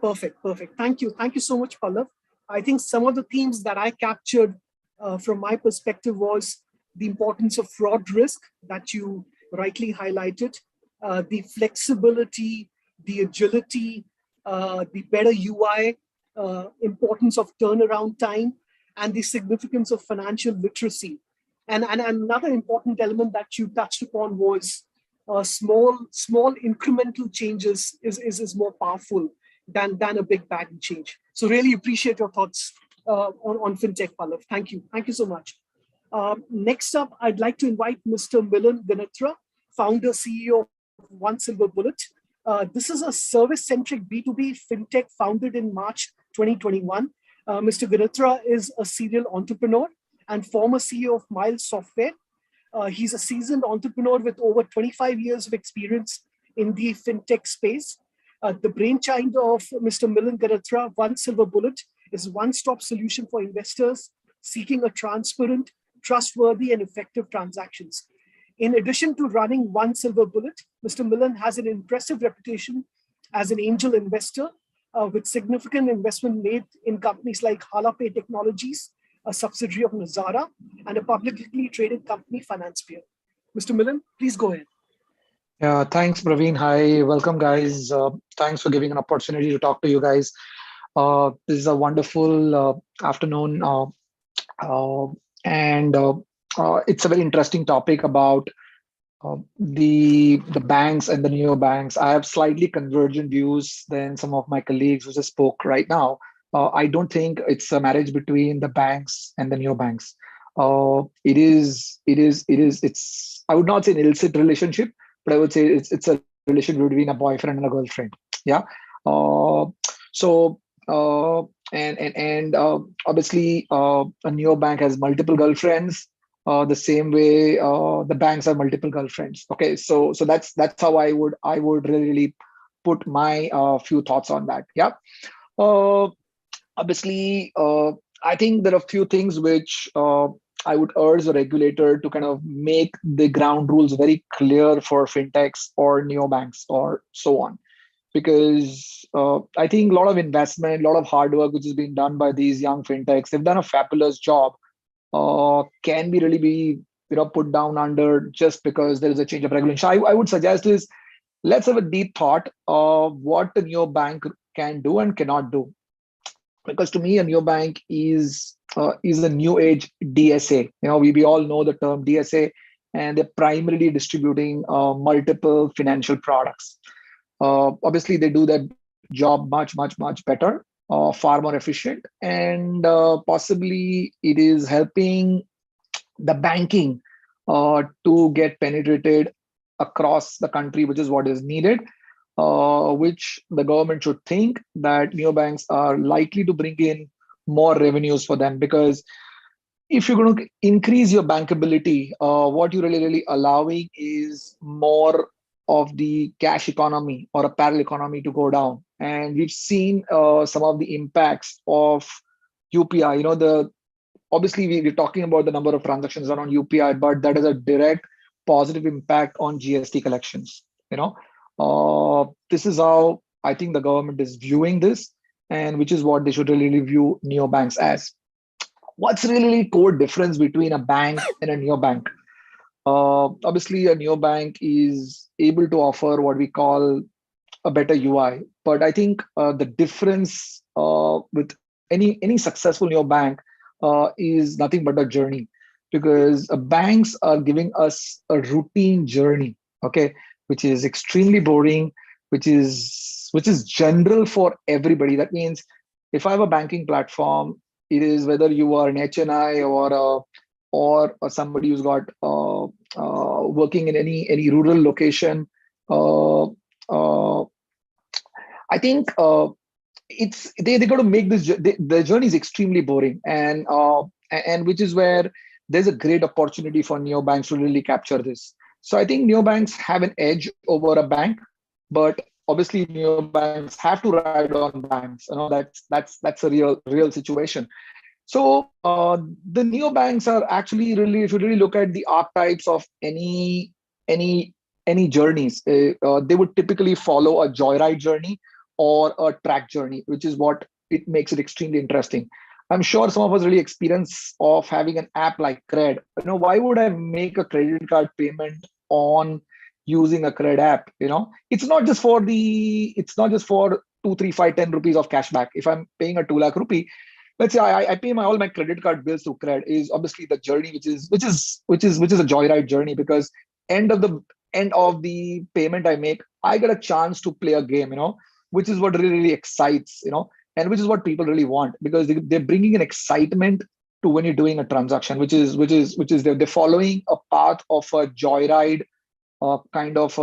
Perfect. Thank you so much, Pallav. I think some of the themes that I captured from my perspective was the importance of fraud risk that you rightly highlighted, the flexibility, the agility, the better UI, importance of turnaround time, and the significance of financial literacy. And another important element that you touched upon was small incremental changes is more powerful than a big bang change. So really appreciate your thoughts on FinTech, Pallav. Thank you so much. Next up, I'd like to invite Mr. Milind Ganatra, founder, CEO of 𝑵𝒆𝒐𝒃𝒂𝒏𝒌𔥐. This is a service-centric B2B FinTech founded in March 2021. Mr. Ganatra is a serial entrepreneur and former CEO of Miles Software. He's a seasoned entrepreneur with over 25 years of experience in the FinTech space. The brainchild of Mr. Milind Ganatra, 𝒉𝒏𝒂𝒏𝒏𝒏𝒏, is a one-stop solution for investors seeking a transparent, trustworthy, and effective transactions. In addition to running 𝒉𝒏𝒂𝒏𝒏𝒏, Mr. Milind has an impressive reputation as an angel investor with significant investment made in companies like Halapay Technologies, a subsidiary of Nazara, and a publicly traded company, FinancePeer. Mr. Milind, please go ahead. Yeah, thanks, Praveen. Hi, welcome, guys. Thanks for giving an opportunity to talk to you guys. This is a wonderful afternoon uh, and it's a very interesting topic about the banks and the neobanks. I have slightly convergent views than some of my colleagues who just spoke right now. I don't think it's a marriage between the banks and the neobanks. It's, I would not say an illicit relationship, but I would say it's a relation between a boyfriend and a girlfriend. Yeah. Uh, so obviously a neobank has multiple girlfriends, the same way the banks have multiple girlfriends. Okay, so that's how I would really put my few thoughts on that. Yeah. uh, Obviously, I think there are a few things which I would urge the regulator to kind of make the ground rules very clear for fintechs or neobanks or so on, because I think a lot of investment, a lot of hard work which is being done by these young fintechs, they've done a fabulous job. Can be really be put down under just because there is a change of regulation. I would suggest is, let's have a deep thought of what the neobank can do and cannot do, because to me a neobank is a new age DSA. We all know the term DSA, and they're primarily distributing multiple financial products. Obviously, they do that job much better, far more efficient, and possibly it is helping the banking to get penetrated across the country, which is what is needed. Which the government should think that neobanks are likely to bring in more revenues for them, because if you're going to increase your bankability, what you're really allowing is more of the cash economy or a parallel economy to go down. And we've seen some of the impacts of UPI. The obviously we're talking about the number of transactions around UPI, but that is a direct positive impact on GST collections. This is how I think the government is viewing this, and which is what they should really view neobanks as. What's really core difference between a bank and a neobank? Obviously, a neobank is able to offer what we call a better UI, but I think the difference with any successful neobank is nothing but a journey, because banks are giving us a routine journey, okay, which is extremely boring, which is general for everybody. That means if I have a banking platform, it is whether you are an HNI or somebody who's got working in any rural location. Uh, uh, I think it's they got to make this the journey is extremely boring, and which is where there's a great opportunity for neobanks to really capture this. So I think neobanks have an edge over a bank, but obviously neobanks have to ride on banks. That's a real situation. So the neobanks are actually really, if you really look at the archetypes of any any journeys, they would typically follow a joyride journey or a track journey, which is what it makes it extremely interesting. I'm sure some of us really experience of having an app like Cred. Why would I make a credit card payment on using a Cred app? It's not just for 2, 3, 5, 10 rupees of cashback. If I'm paying a 2 lakh rupee, let's say I pay all my credit card bills through Cred, is obviously the journey which is a joyride journey, because end of the end of the payment I make, I get a chance to play a game, which is what really excites, and which is what people really want, because they're bringing an excitement to when you're doing a transaction, which is they're following a path of a joyride kind of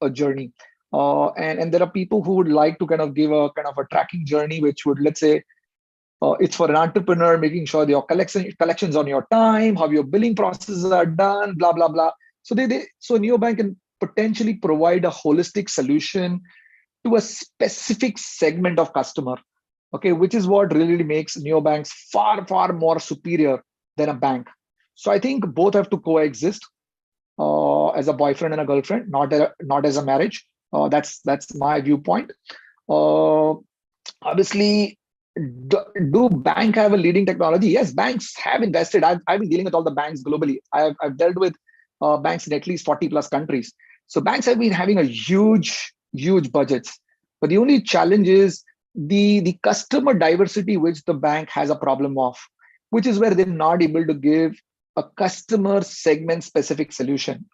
a journey. And there are people who would like to kind of give a kind of a tracking journey, which would, let's say, it's for an entrepreneur, making sure your collections on your time, how your billing processes are done, blah blah blah. So neobank can potentially provide a holistic solution to a specific segment of customer, okay, which is what really makes neobanks far more superior than a bank. So I think both have to coexist as a boyfriend and a girlfriend, not as a marriage. That's my viewpoint. Uh, Obviously, do bank have a leading technology? Yes, banks have invested. I've been dealing with all the banks globally. I've dealt with banks in at least 40 plus countries. So banks have been having a huge budgets. But the only challenge is the customer diversity, which the bank has a problem of. which is where they're not able to give a customer segment specific solution,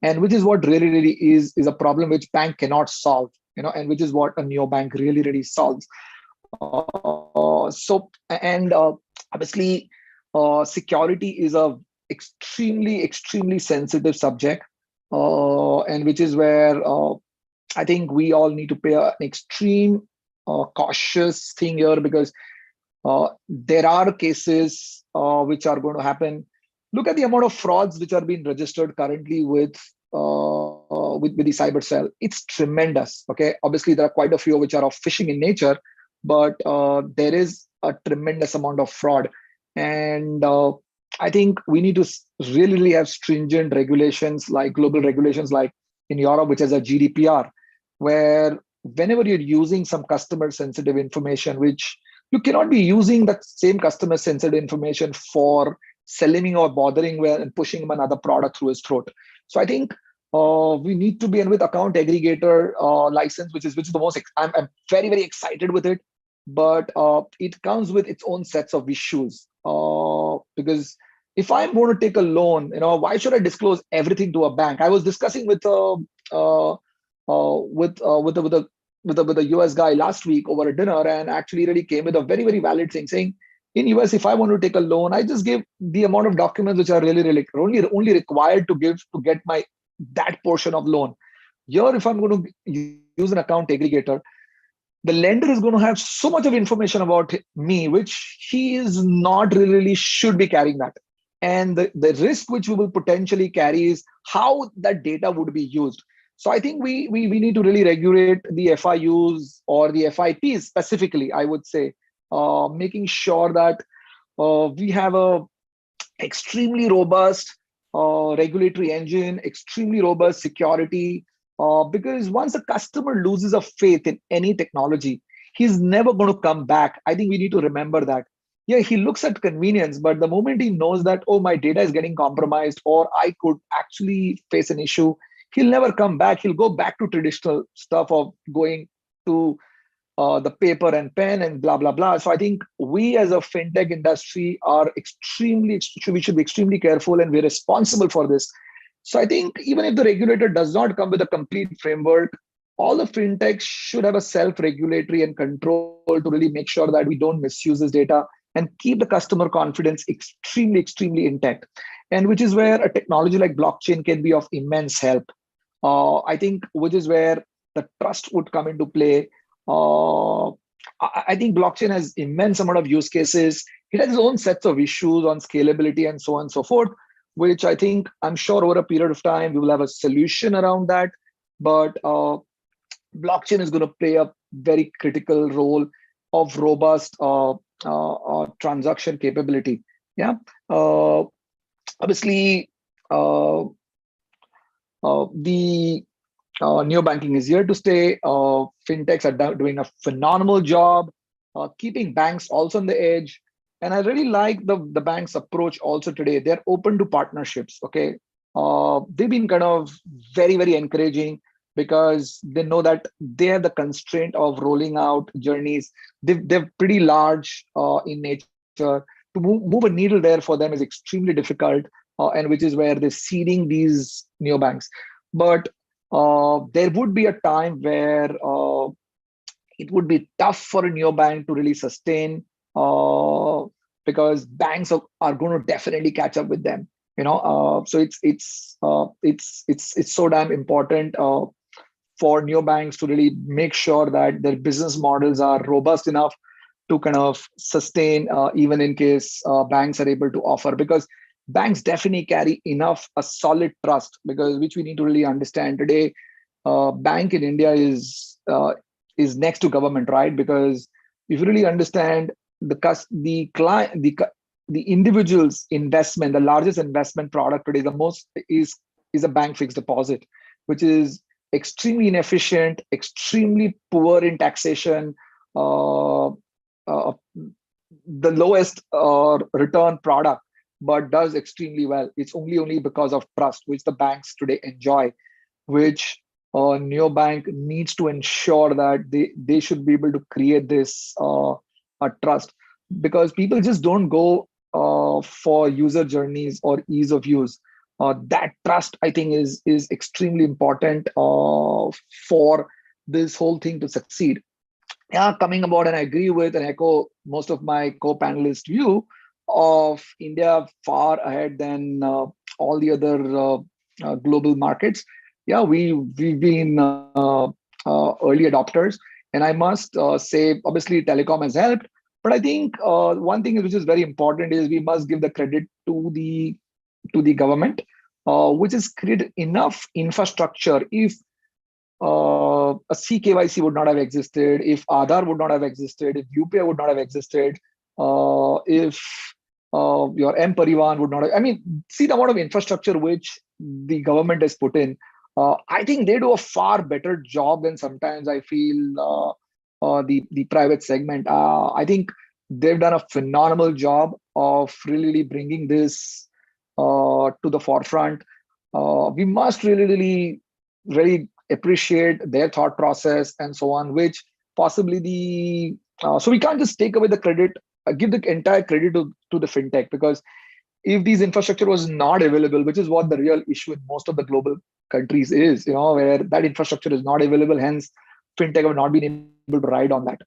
and which is what really is a problem which bank cannot solve, and which is what a neobank really solves. Obviously, security is a extremely sensitive subject, and which is where I think we all need to pay an extreme cautious thing here, because there are cases which are going to happen. Look at the amount of frauds which are being registered currently with the cyber cell. It's tremendous. Okay, obviously there are quite a few which are of phishing in nature, but there is a tremendous amount of fraud, and I think we need to really have stringent regulations, like global regulations, like in Europe, which is a GDPR, where whenever you're using some customer sensitive information, which you cannot be using that same customer sensitive information for selling or bothering with and pushing him another product through his throat. So I think we need to be in with account aggregator license, which is the most. I'm very excited with it, but it comes with its own sets of issues. Because if I'm going to take a loan, why should I disclose everything to a bank? I was discussing with a US guy last week over a dinner, and actually really came with a very valid thing, saying in US, if I want to take a loan, I just give the amount of documents which are really only required to give to get that portion of loan. Here, if I'm going to use an account aggregator, the lender is going to have so much of information about me, which he is not really should be carrying that. And the risk which we will potentially carry is how that data would be used. So I think we need to really regulate the FIUs or the FIPs specifically, I would say, making sure that we have a extremely robust regulatory engine, extremely robust security, because once a customer loses a faith in any technology, he's never going to come back. I think we need to remember that. Yeah, he looks at convenience, but the moment he knows that, oh, my data is getting compromised, or I could actually face an issue, he'll never come back. He'll go back to traditional stuff of going to the paper and pen and blah, blah, blah. So I think we as a fintech industry are we should be extremely careful, and we're responsible for this. So I think even if the regulator does not come with a complete framework, all the fintechs should have a self-regulatory and control to really make sure that we don't misuse this data and keep the customer confidence extremely intact. And which is where a technology like blockchain can be of immense help. I think which is where the trust would come into play. I think blockchain has immense amount of use cases. It has its own sets of issues on scalability and so on and so forth, which I think I'm sure over a period of time, we will have a solution around that. But blockchain is going to play a very critical role of robust transaction capability. Yeah. Obviously, the neobanking is here to stay. Fintechs are doing a phenomenal job, keeping banks also on the edge. And I really like the bank's approach also today. They're open to partnerships. Okay, they've been kind of very encouraging, because they know that they have the constraint of rolling out journeys. They're pretty large in nature. To move a needle there for them is extremely difficult, and which is where they're seeding these neobanks. But there would be a time where it would be tough for a neobank to really sustain, because banks are going to definitely catch up with them. So it's so damn important for neobanks to really make sure that their business models are robust enough to kind of sustain, even in case banks are able to offer, because banks definitely carry enough a solid trust, because which we need to really understand today. Bank in India is next to government, right? Because if you really understand the individual's investment, the largest investment product today, is a bank fixed deposit, which is extremely inefficient, extremely poor in taxation, the lowest return product, but does extremely well. It's only because of trust, which the banks today enjoy, which a neobank needs to ensure that they should be able to create this trust, because people just don't go for user journeys or ease of use. That trust, I think, is extremely important for this whole thing to succeed. Yeah, coming about, and I agree with and echo most of my co-panelists' view of India far ahead than all the other global markets. Yeah, we've been early adopters, and I must say, obviously, telecom has helped. But I think one thing which is very important is we must give the credit to the government, which is create enough infrastructure. If a CKYC would not have existed, if Aadhaar would not have existed, if UPI would not have existed, if your mparivan would not have, I mean, see the amount of infrastructure which the government has put in. I think they do a far better job than sometimes I feel the private segment. I think they've done a phenomenal job of really bringing this to the forefront. We must really appreciate their thought process and so on, which possibly so we can't just take away the credit, give the entire credit to the fintech, because if these infrastructure was not available, which is what the real issue in most of the global countries is, where that infrastructure is not available, hence fintech have not been able to ride on that.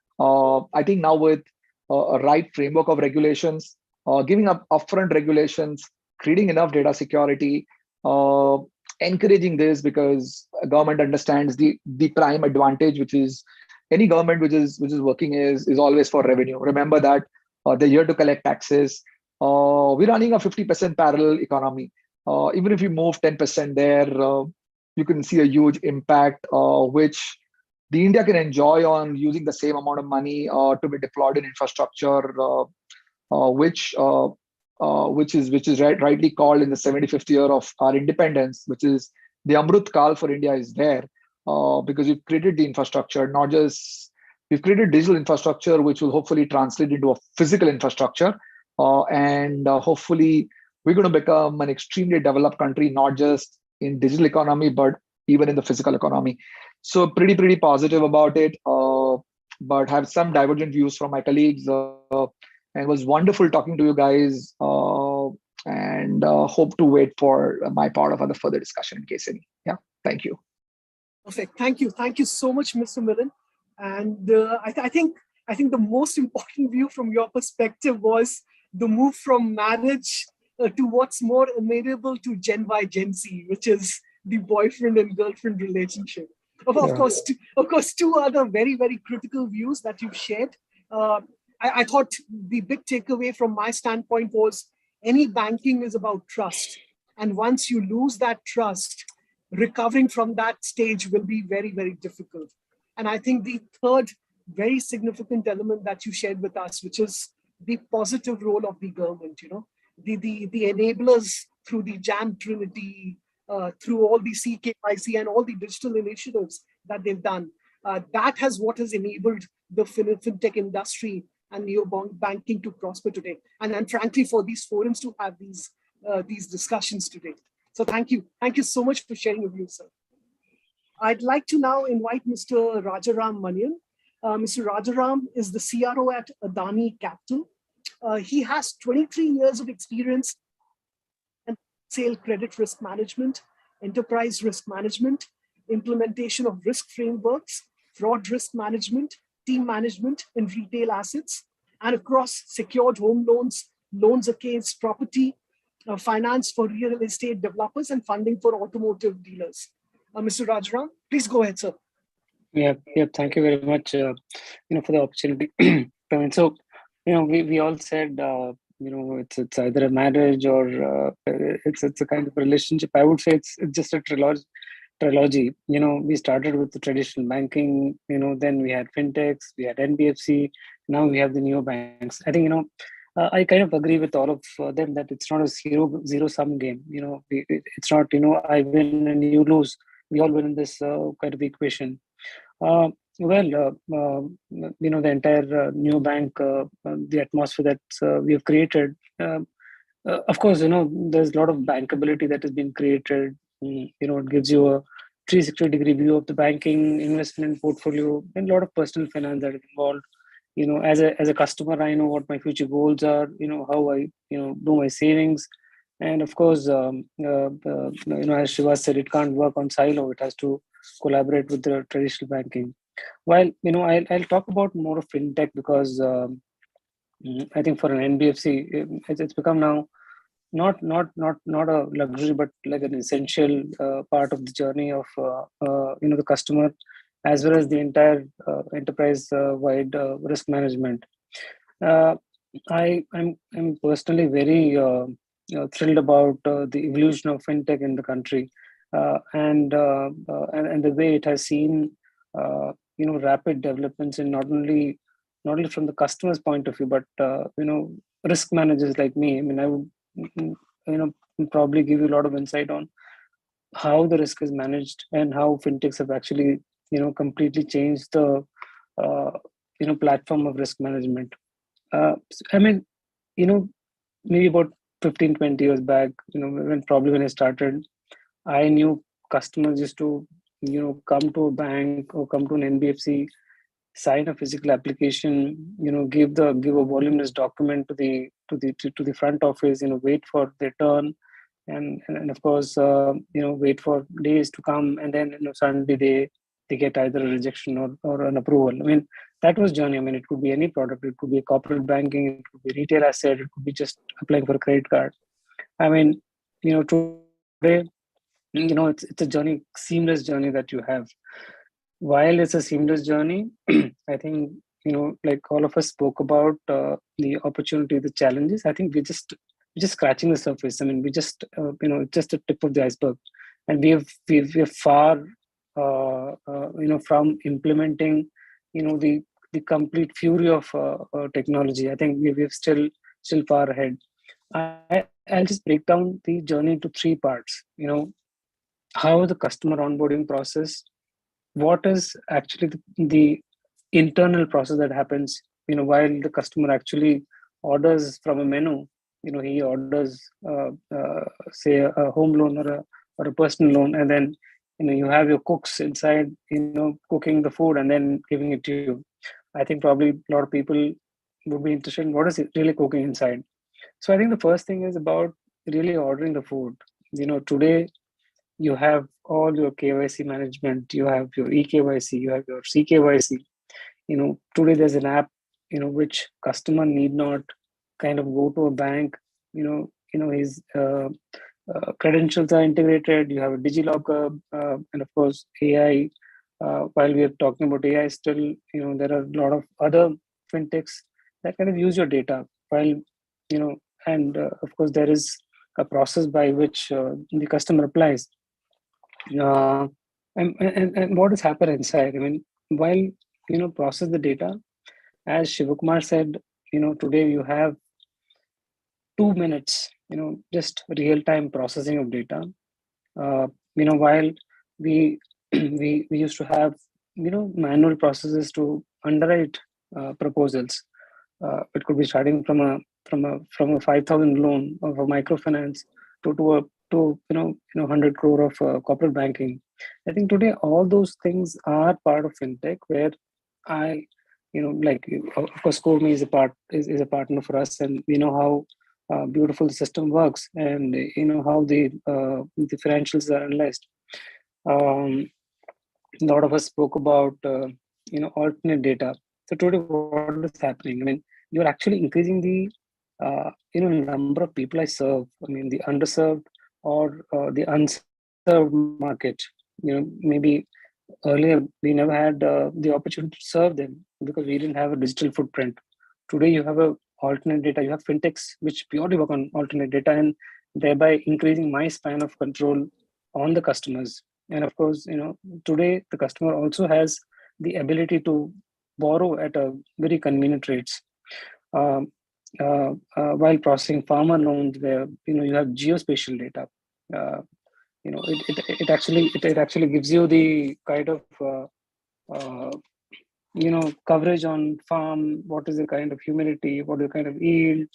I think now with a right framework of regulations, giving up upfront regulations, creating enough data security, encouraging this, because government understands the prime advantage, which is any government which is working is always for revenue. Remember that they're here to collect taxes. We're running a 50% parallel economy. Even if you move 10% there, you can see a huge impact, which the India can enjoy on using the same amount of money to be deployed in infrastructure, which is rightly called in the 75th year of our independence, which is the Amrut Kal for India is there, because we've created the infrastructure, not just we've created digital infrastructure, which will hopefully translate into a physical infrastructure, and hopefully we're going to become an extremely developed country, not just in digital economy, but even in the physical economy. So pretty positive about it, but have some divergent views from my colleagues. And it was wonderful talking to you guys, and hope to wait for my part of the further discussion in case any. Yeah, thank you. Perfect. Thank you so much, Mr. Milind. And I think the most important view from your perspective was the move from marriage to what's more amenable to Gen Y, Gen Z, which is the boyfriend and girlfriend relationship. Of course, two other very critical views that you've shared. I thought the big takeaway from my standpoint was any banking is about trust. And once you lose that trust, recovering from that stage will be very difficult. And I think the third very significant element that you shared with us, which is the positive role of the government, the enablers through the JAM Trinity, through all the CKYC and all the digital initiatives that they've done. That has what has enabled the fintech industry and neo-banking to prosper today. And frankly, for these forums to have these discussions today. So thank you. Thank you so much for sharing your views, sir. I'd like to now invite Mr. Rajaram Manian. Mr. Rajaram is the CRO at Adani Capital. He has 23 years of experience in sale credit risk management, enterprise risk management, implementation of risk frameworks, fraud risk management, team management in retail assets, and across secured home loans, loans against property, finance for real estate developers, and funding for automotive dealers. Mr. Rajaram, please go ahead, sir. Yeah. Thank you very much, for the opportunity. So, we all said, it's either a marriage or it's a kind of relationship. I would say it's just a trilogy. We started with the traditional banking. Then we had fintechs, we had NBFC. Now we have the neobanks. I think I kind of agree with all of them that it's not a zero sum game. It's not I win and you lose. We all win in this kind of equation. The entire new bank, the atmosphere that we have created, of course, there's a lot of bankability that has been created. It gives you a 360-degree view of the banking investment portfolio and a lot of personal finance that is involved. as a customer, I know what my future goals are, how I do my savings. And of course, as Shiva said, it can't work on silo. It has to collaborate with the traditional banking. While I'll talk about more of fintech, because I think for an NBFC, it's become now not a luxury, but like an essential part of the journey of the customer, as well as the entire enterprise wide risk management. Uh, I'm personally very thrilled about the evolution of fintech in the country, and the way it has seen rapid developments in not only from the customer's point of view, but risk managers like me. I mean, I would probably give you a lot of insight on how the risk is managed and how fintechs have actually completely changed the platform of risk management. I mean, maybe about 15, 20 years back, when I started, I knew customers used to, come to a bank or come to an NBFC, sign a physical application, give a voluminous document to the front office, wait for their turn, and of course, wait for days to come, and then suddenly they get either a rejection or an approval. I mean, that was journey. I mean, it could be any product. It could be a corporate banking. It could be retail asset. It could be just applying for a credit card. I mean, today, it's a journey, seamless journey that you have. While it's a seamless journey, I think, like all of us spoke about the opportunity, the challenges. I think we're just scratching the surface. I mean, we just, just a tip of the iceberg, and we're far, from implementing, the complete fury of technology. I think we're still far ahead. I'll just break down the journey into three parts. How the customer onboarding process, what is actually the internal process that happens, while the customer actually orders from a menu. He orders, say, a home loan or a personal loan, and then you have your cooks inside, cooking the food and then giving it to you. I think probably a lot of people would be interested in what is it really cooking inside. So I think the first thing is about really ordering the food. Today you have all your KYC management, you have your eKYC, you have your CKYC. Today there's an app, which customer need not kind of go to a bank. His credentials are integrated. You have a DigiLocker, and of course AI. While we are talking about AI, still there are a lot of other fintechs that kind of use your data. While and of course there is a process by which the customer applies. And what has happened inside? I mean, while process the data, as Shivakumar said, today you have 2 minutes, just real-time processing of data. While we we used to have manual processes to underwrite proposals. It could be starting from a 5,000 loan of a microfinance to 100 crore of corporate banking. I think today all those things are part of fintech, where I like, of course, ScoreMe is a partner for us, and we know how beautiful the system works, and how the financials are analyzed. A lot of us spoke about alternate data. So today, what is happening? I mean, you're actually increasing the number of people I serve. I mean, the underserved or the unserved market. Maybe earlier we never had the opportunity to serve them because we didn't have a digital footprint. Today, you have a alternate data. You have fintechs which purely work on alternate data, and thereby increasing my span of control on the customers. And of course, today the customer also has the ability to borrow at a very convenient rates. While processing farmer loans, where you have geospatial data, it actually gives you the kind of coverage on farm. What is the kind of humidity? What is the kind of yield?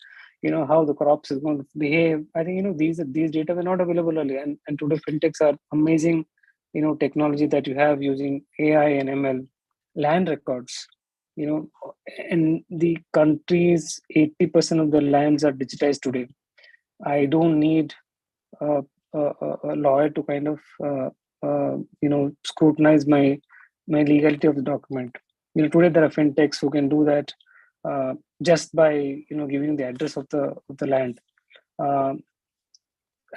How the crops is going to behave. I think these data were not available earlier, and today fintechs are amazing. Technology that you have using AI and ML, land records. in the countries, 80% of the lands are digitized today. I don't need a lawyer to kind of scrutinize my legality of the document. Today there are fintechs who can do that just by giving the address of the land.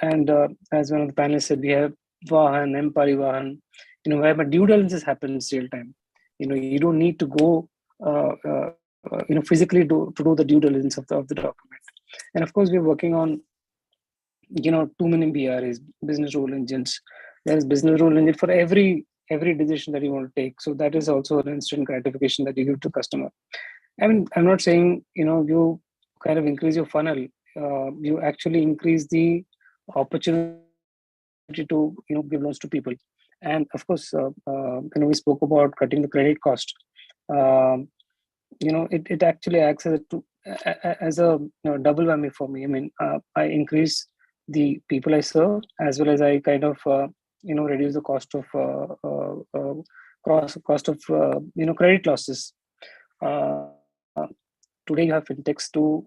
And as one of the panelists said, we have Vahan, 𝒃𝒂𝒏𝒌�, where my due diligence happens real time. You don't need to go physically to do the due diligence of the document. And of course, we're working on too many BRAs, business rule engines. There's business rule engine for every decision that you want to take. So that is also an instant gratification that you give to the customer. I mean, I'm not saying you kind of increase your funnel. You actually increase the opportunity to give loans to people. And of course, we spoke about cutting the credit cost. It actually acts as a double whammy for me. I mean, I increase the people I serve, as well as I kind of reduce the cost of credit losses. Today you have fintechs to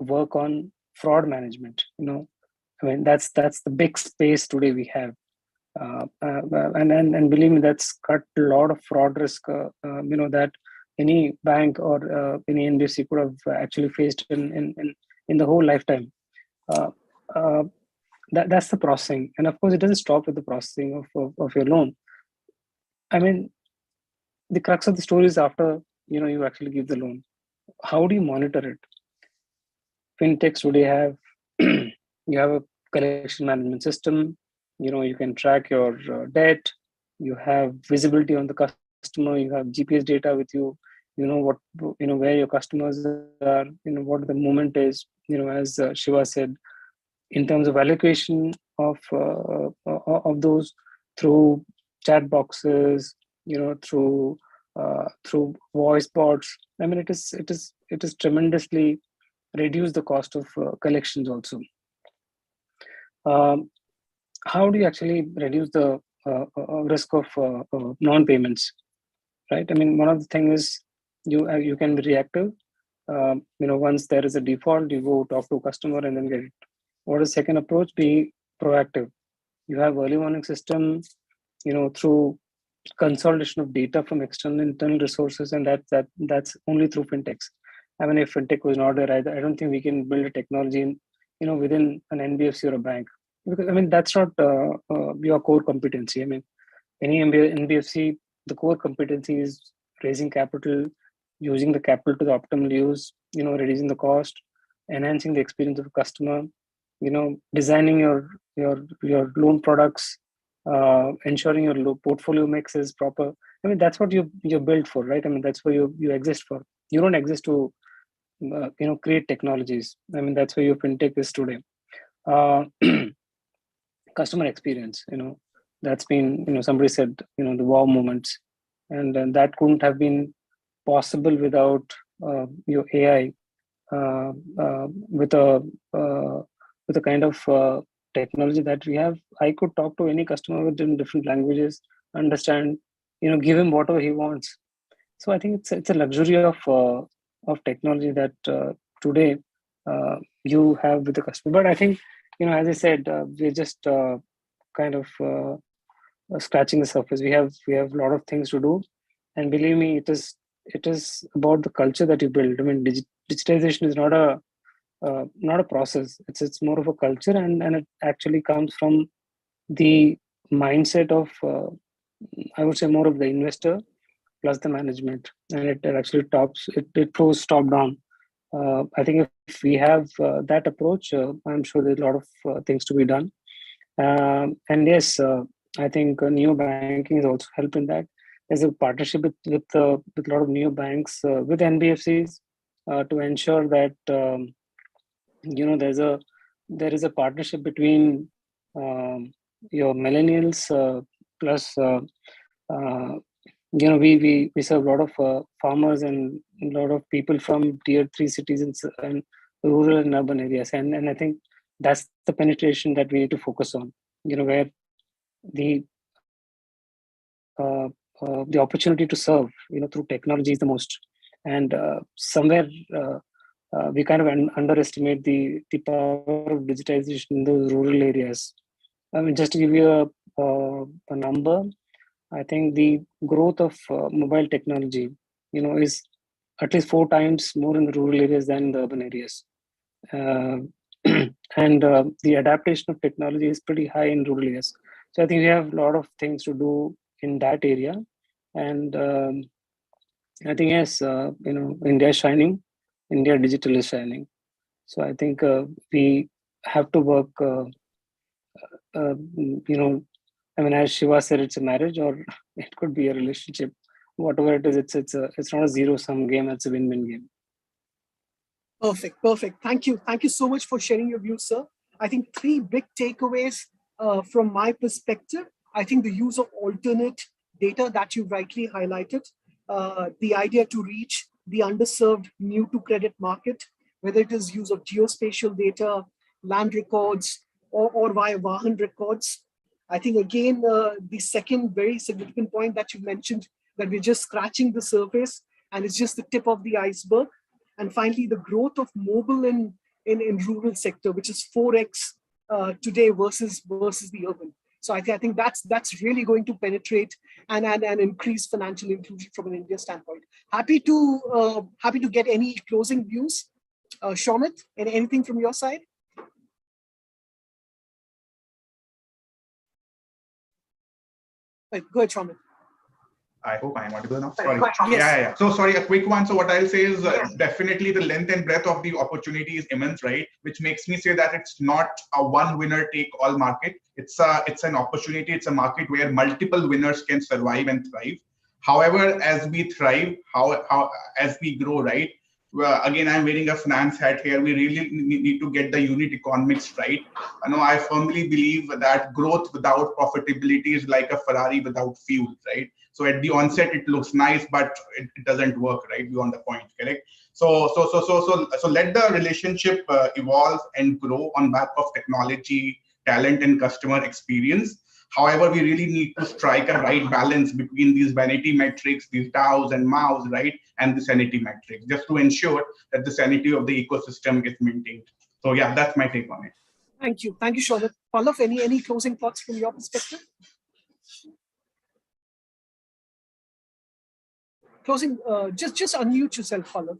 work on fraud management. I mean, that's the big space today we have. And believe me, that's cut a lot of fraud risk, that any bank or any NBFC could have actually faced in the whole lifetime. That's the processing. And of course, it doesn't stop with the processing of your loan. I mean, the crux of the story is after, you actually give the loan. How do you monitor it? Fintechs today have, you have a collection management system. You can track your debt. You have visibility on the customer. You have GPS data with you. What, where your customers are, what the moment is, as Shiva said, in terms of allocation of those through chat boxes, through voice bots. I mean, it is tremendously reduced the cost of collections also. How do you actually reduce the risk of non-payments, right? I mean, one of the things is you can be reactive. Once there is a default, you go talk to a customer and then get it. What is second approach? Be proactive. You have early warning system, through consolidation of data from external internal resources, and that's only through fintechs. I mean, if fintech was not there, I don't think we can build a technology within an NBFC or a bank, because I mean that's not your core competency. I mean, any NBFC, the core competency is raising capital, using the capital to the optimal use, reducing the cost, enhancing the experience of the customer, designing your loan products, ensuring your portfolio mix is proper. I mean, that's what you're built for, right? I mean, that's what you exist for. You don't exist to create technologies. I mean, that's where your fintech is today. Customer experience, that's been, somebody said, the wow moments, and that couldn't have been possible without your AI, with a kind of technology that we have. I could talk to any customer within different languages, understand, give him whatever he wants. So I think it's a luxury of technology that today you have with the customer. But I think, as I said, we're just kind of scratching the surface. We have a lot of things to do, and believe me, it is about the culture that you build. I mean, digitization is not a process. It's more of a culture, and it actually comes from the mindset of I would say more of the investor plus the management, and it actually it goes top down. I think if we have that approach, I'm sure there's a lot of things to be done. And yes, I think neo-banking is also helping that. There's a partnership with a lot of new banks with NBFCs to ensure that there is a partnership between your millennials plus we serve a lot of farmers and a lot of people from tier 3 cities and rural and urban areas, and I think that's the penetration that we need to focus on, where the opportunity to serve through technology is the most. And somewhere we kind of underestimate the power of digitization in those rural areas. I mean, just to give you a number, I think the growth of mobile technology, is at least 4 times more in the rural areas than in the urban areas. And the adaptation of technology is pretty high in rural areas. So I think we have a lot of things to do in that area. And I think, yes, India is shining, India digital is shining. So I think we have to work, I mean, as Shiva said, it's a marriage, or it could be a relationship. Whatever it is, it's not a zero-sum game, it's a win-win game. Perfect, perfect. Thank you. Thank you so much for sharing your views, sir. I think 3 big takeaways from my perspective. I think the use of alternate data that you rightly highlighted, the idea to reach the underserved new to credit market, whether it is use of geospatial data, land records, or via Vahan records. I think again, the second very significant point that you mentioned, that we're just scratching the surface and it's just the tip of the iceberg. And finally, the growth of mobile in rural sector, which is 4x today versus the urban. So I think that's really going to penetrate and increase financial inclusion from an India standpoint. Happy to get any closing views, Shomit, and anything from your side. Go ahead, Shomit. I hope I'm audible now. Sorry. Yes. Yeah. So sorry, a quick one. So what I'll say is definitely the length and breadth of the opportunity is immense, right? Which makes me say that it's not a one winner take all market. It's an opportunity. It's a market where multiple winners can survive and thrive. However, as we thrive, as we grow, right? Well, again, I'm wearing a finance hat here. We really need to get the unit economics right. I firmly believe that growth without profitability is like a Ferrari without fuel, right? So at the onset, it looks nice, but it doesn't work, right? Beyond the point, correct? So let the relationship evolve and grow on back of technology, talent, and customer experience. However, we really need to strike a right balance between these vanity metrics, these DAOs and MAOs, right, and the sanity metrics, just to ensure that the sanity of the ecosystem is maintained. So yeah, that's my take on it. Thank you, Shomit. Pallav, any closing thoughts from your perspective? Closing, just unmute yourself, Pallav.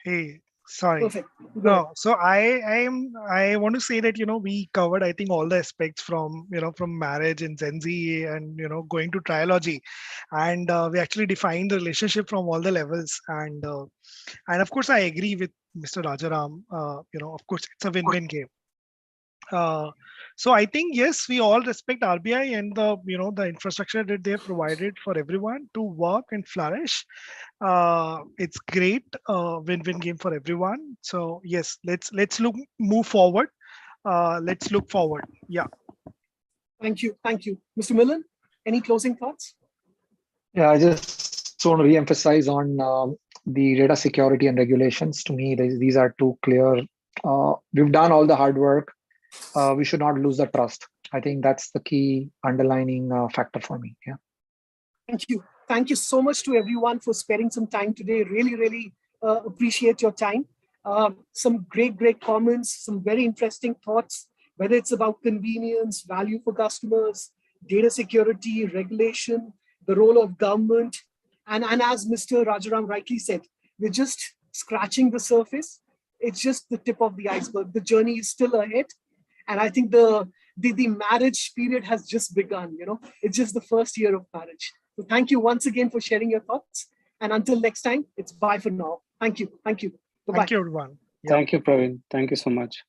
Hey, sorry. Perfect. No, so I want to say that we covered, I think, all the aspects from from marriage and Gen Z and going to trilogy, and we actually defined the relationship from all the levels, and of course I agree with Mr. Rajaram. Of course it's a win-win game. So I think, yes, we all respect RBI and the infrastructure that they have provided for everyone to work and flourish. It's great, win-win game for everyone. So yes, let's move forward. Let's look forward. Yeah. Thank you, Mr. Millen. Any closing thoughts? Yeah, I just want to re-emphasize on the data security and regulations. To me, these are too clear. We've done all the hard work. We should not lose the trust. I think that's the key underlining factor for me. Yeah. Thank you so much to everyone for sparing some time today. Really appreciate your time. Some great comments, some very interesting thoughts, whether it's about convenience, value for customers, data security, regulation, the role of government. And as Mr. Rajaram rightly said, we're just scratching the surface. It's just the tip of the iceberg. The journey is still ahead. And I think the marriage period has just begun. It's just the first year of marriage. So thank you once again for sharing your thoughts. And until next time, it's bye for now. Thank you. Bye-bye. Thank you, everyone. Yeah. Thank you, Praveen. Thank you so much.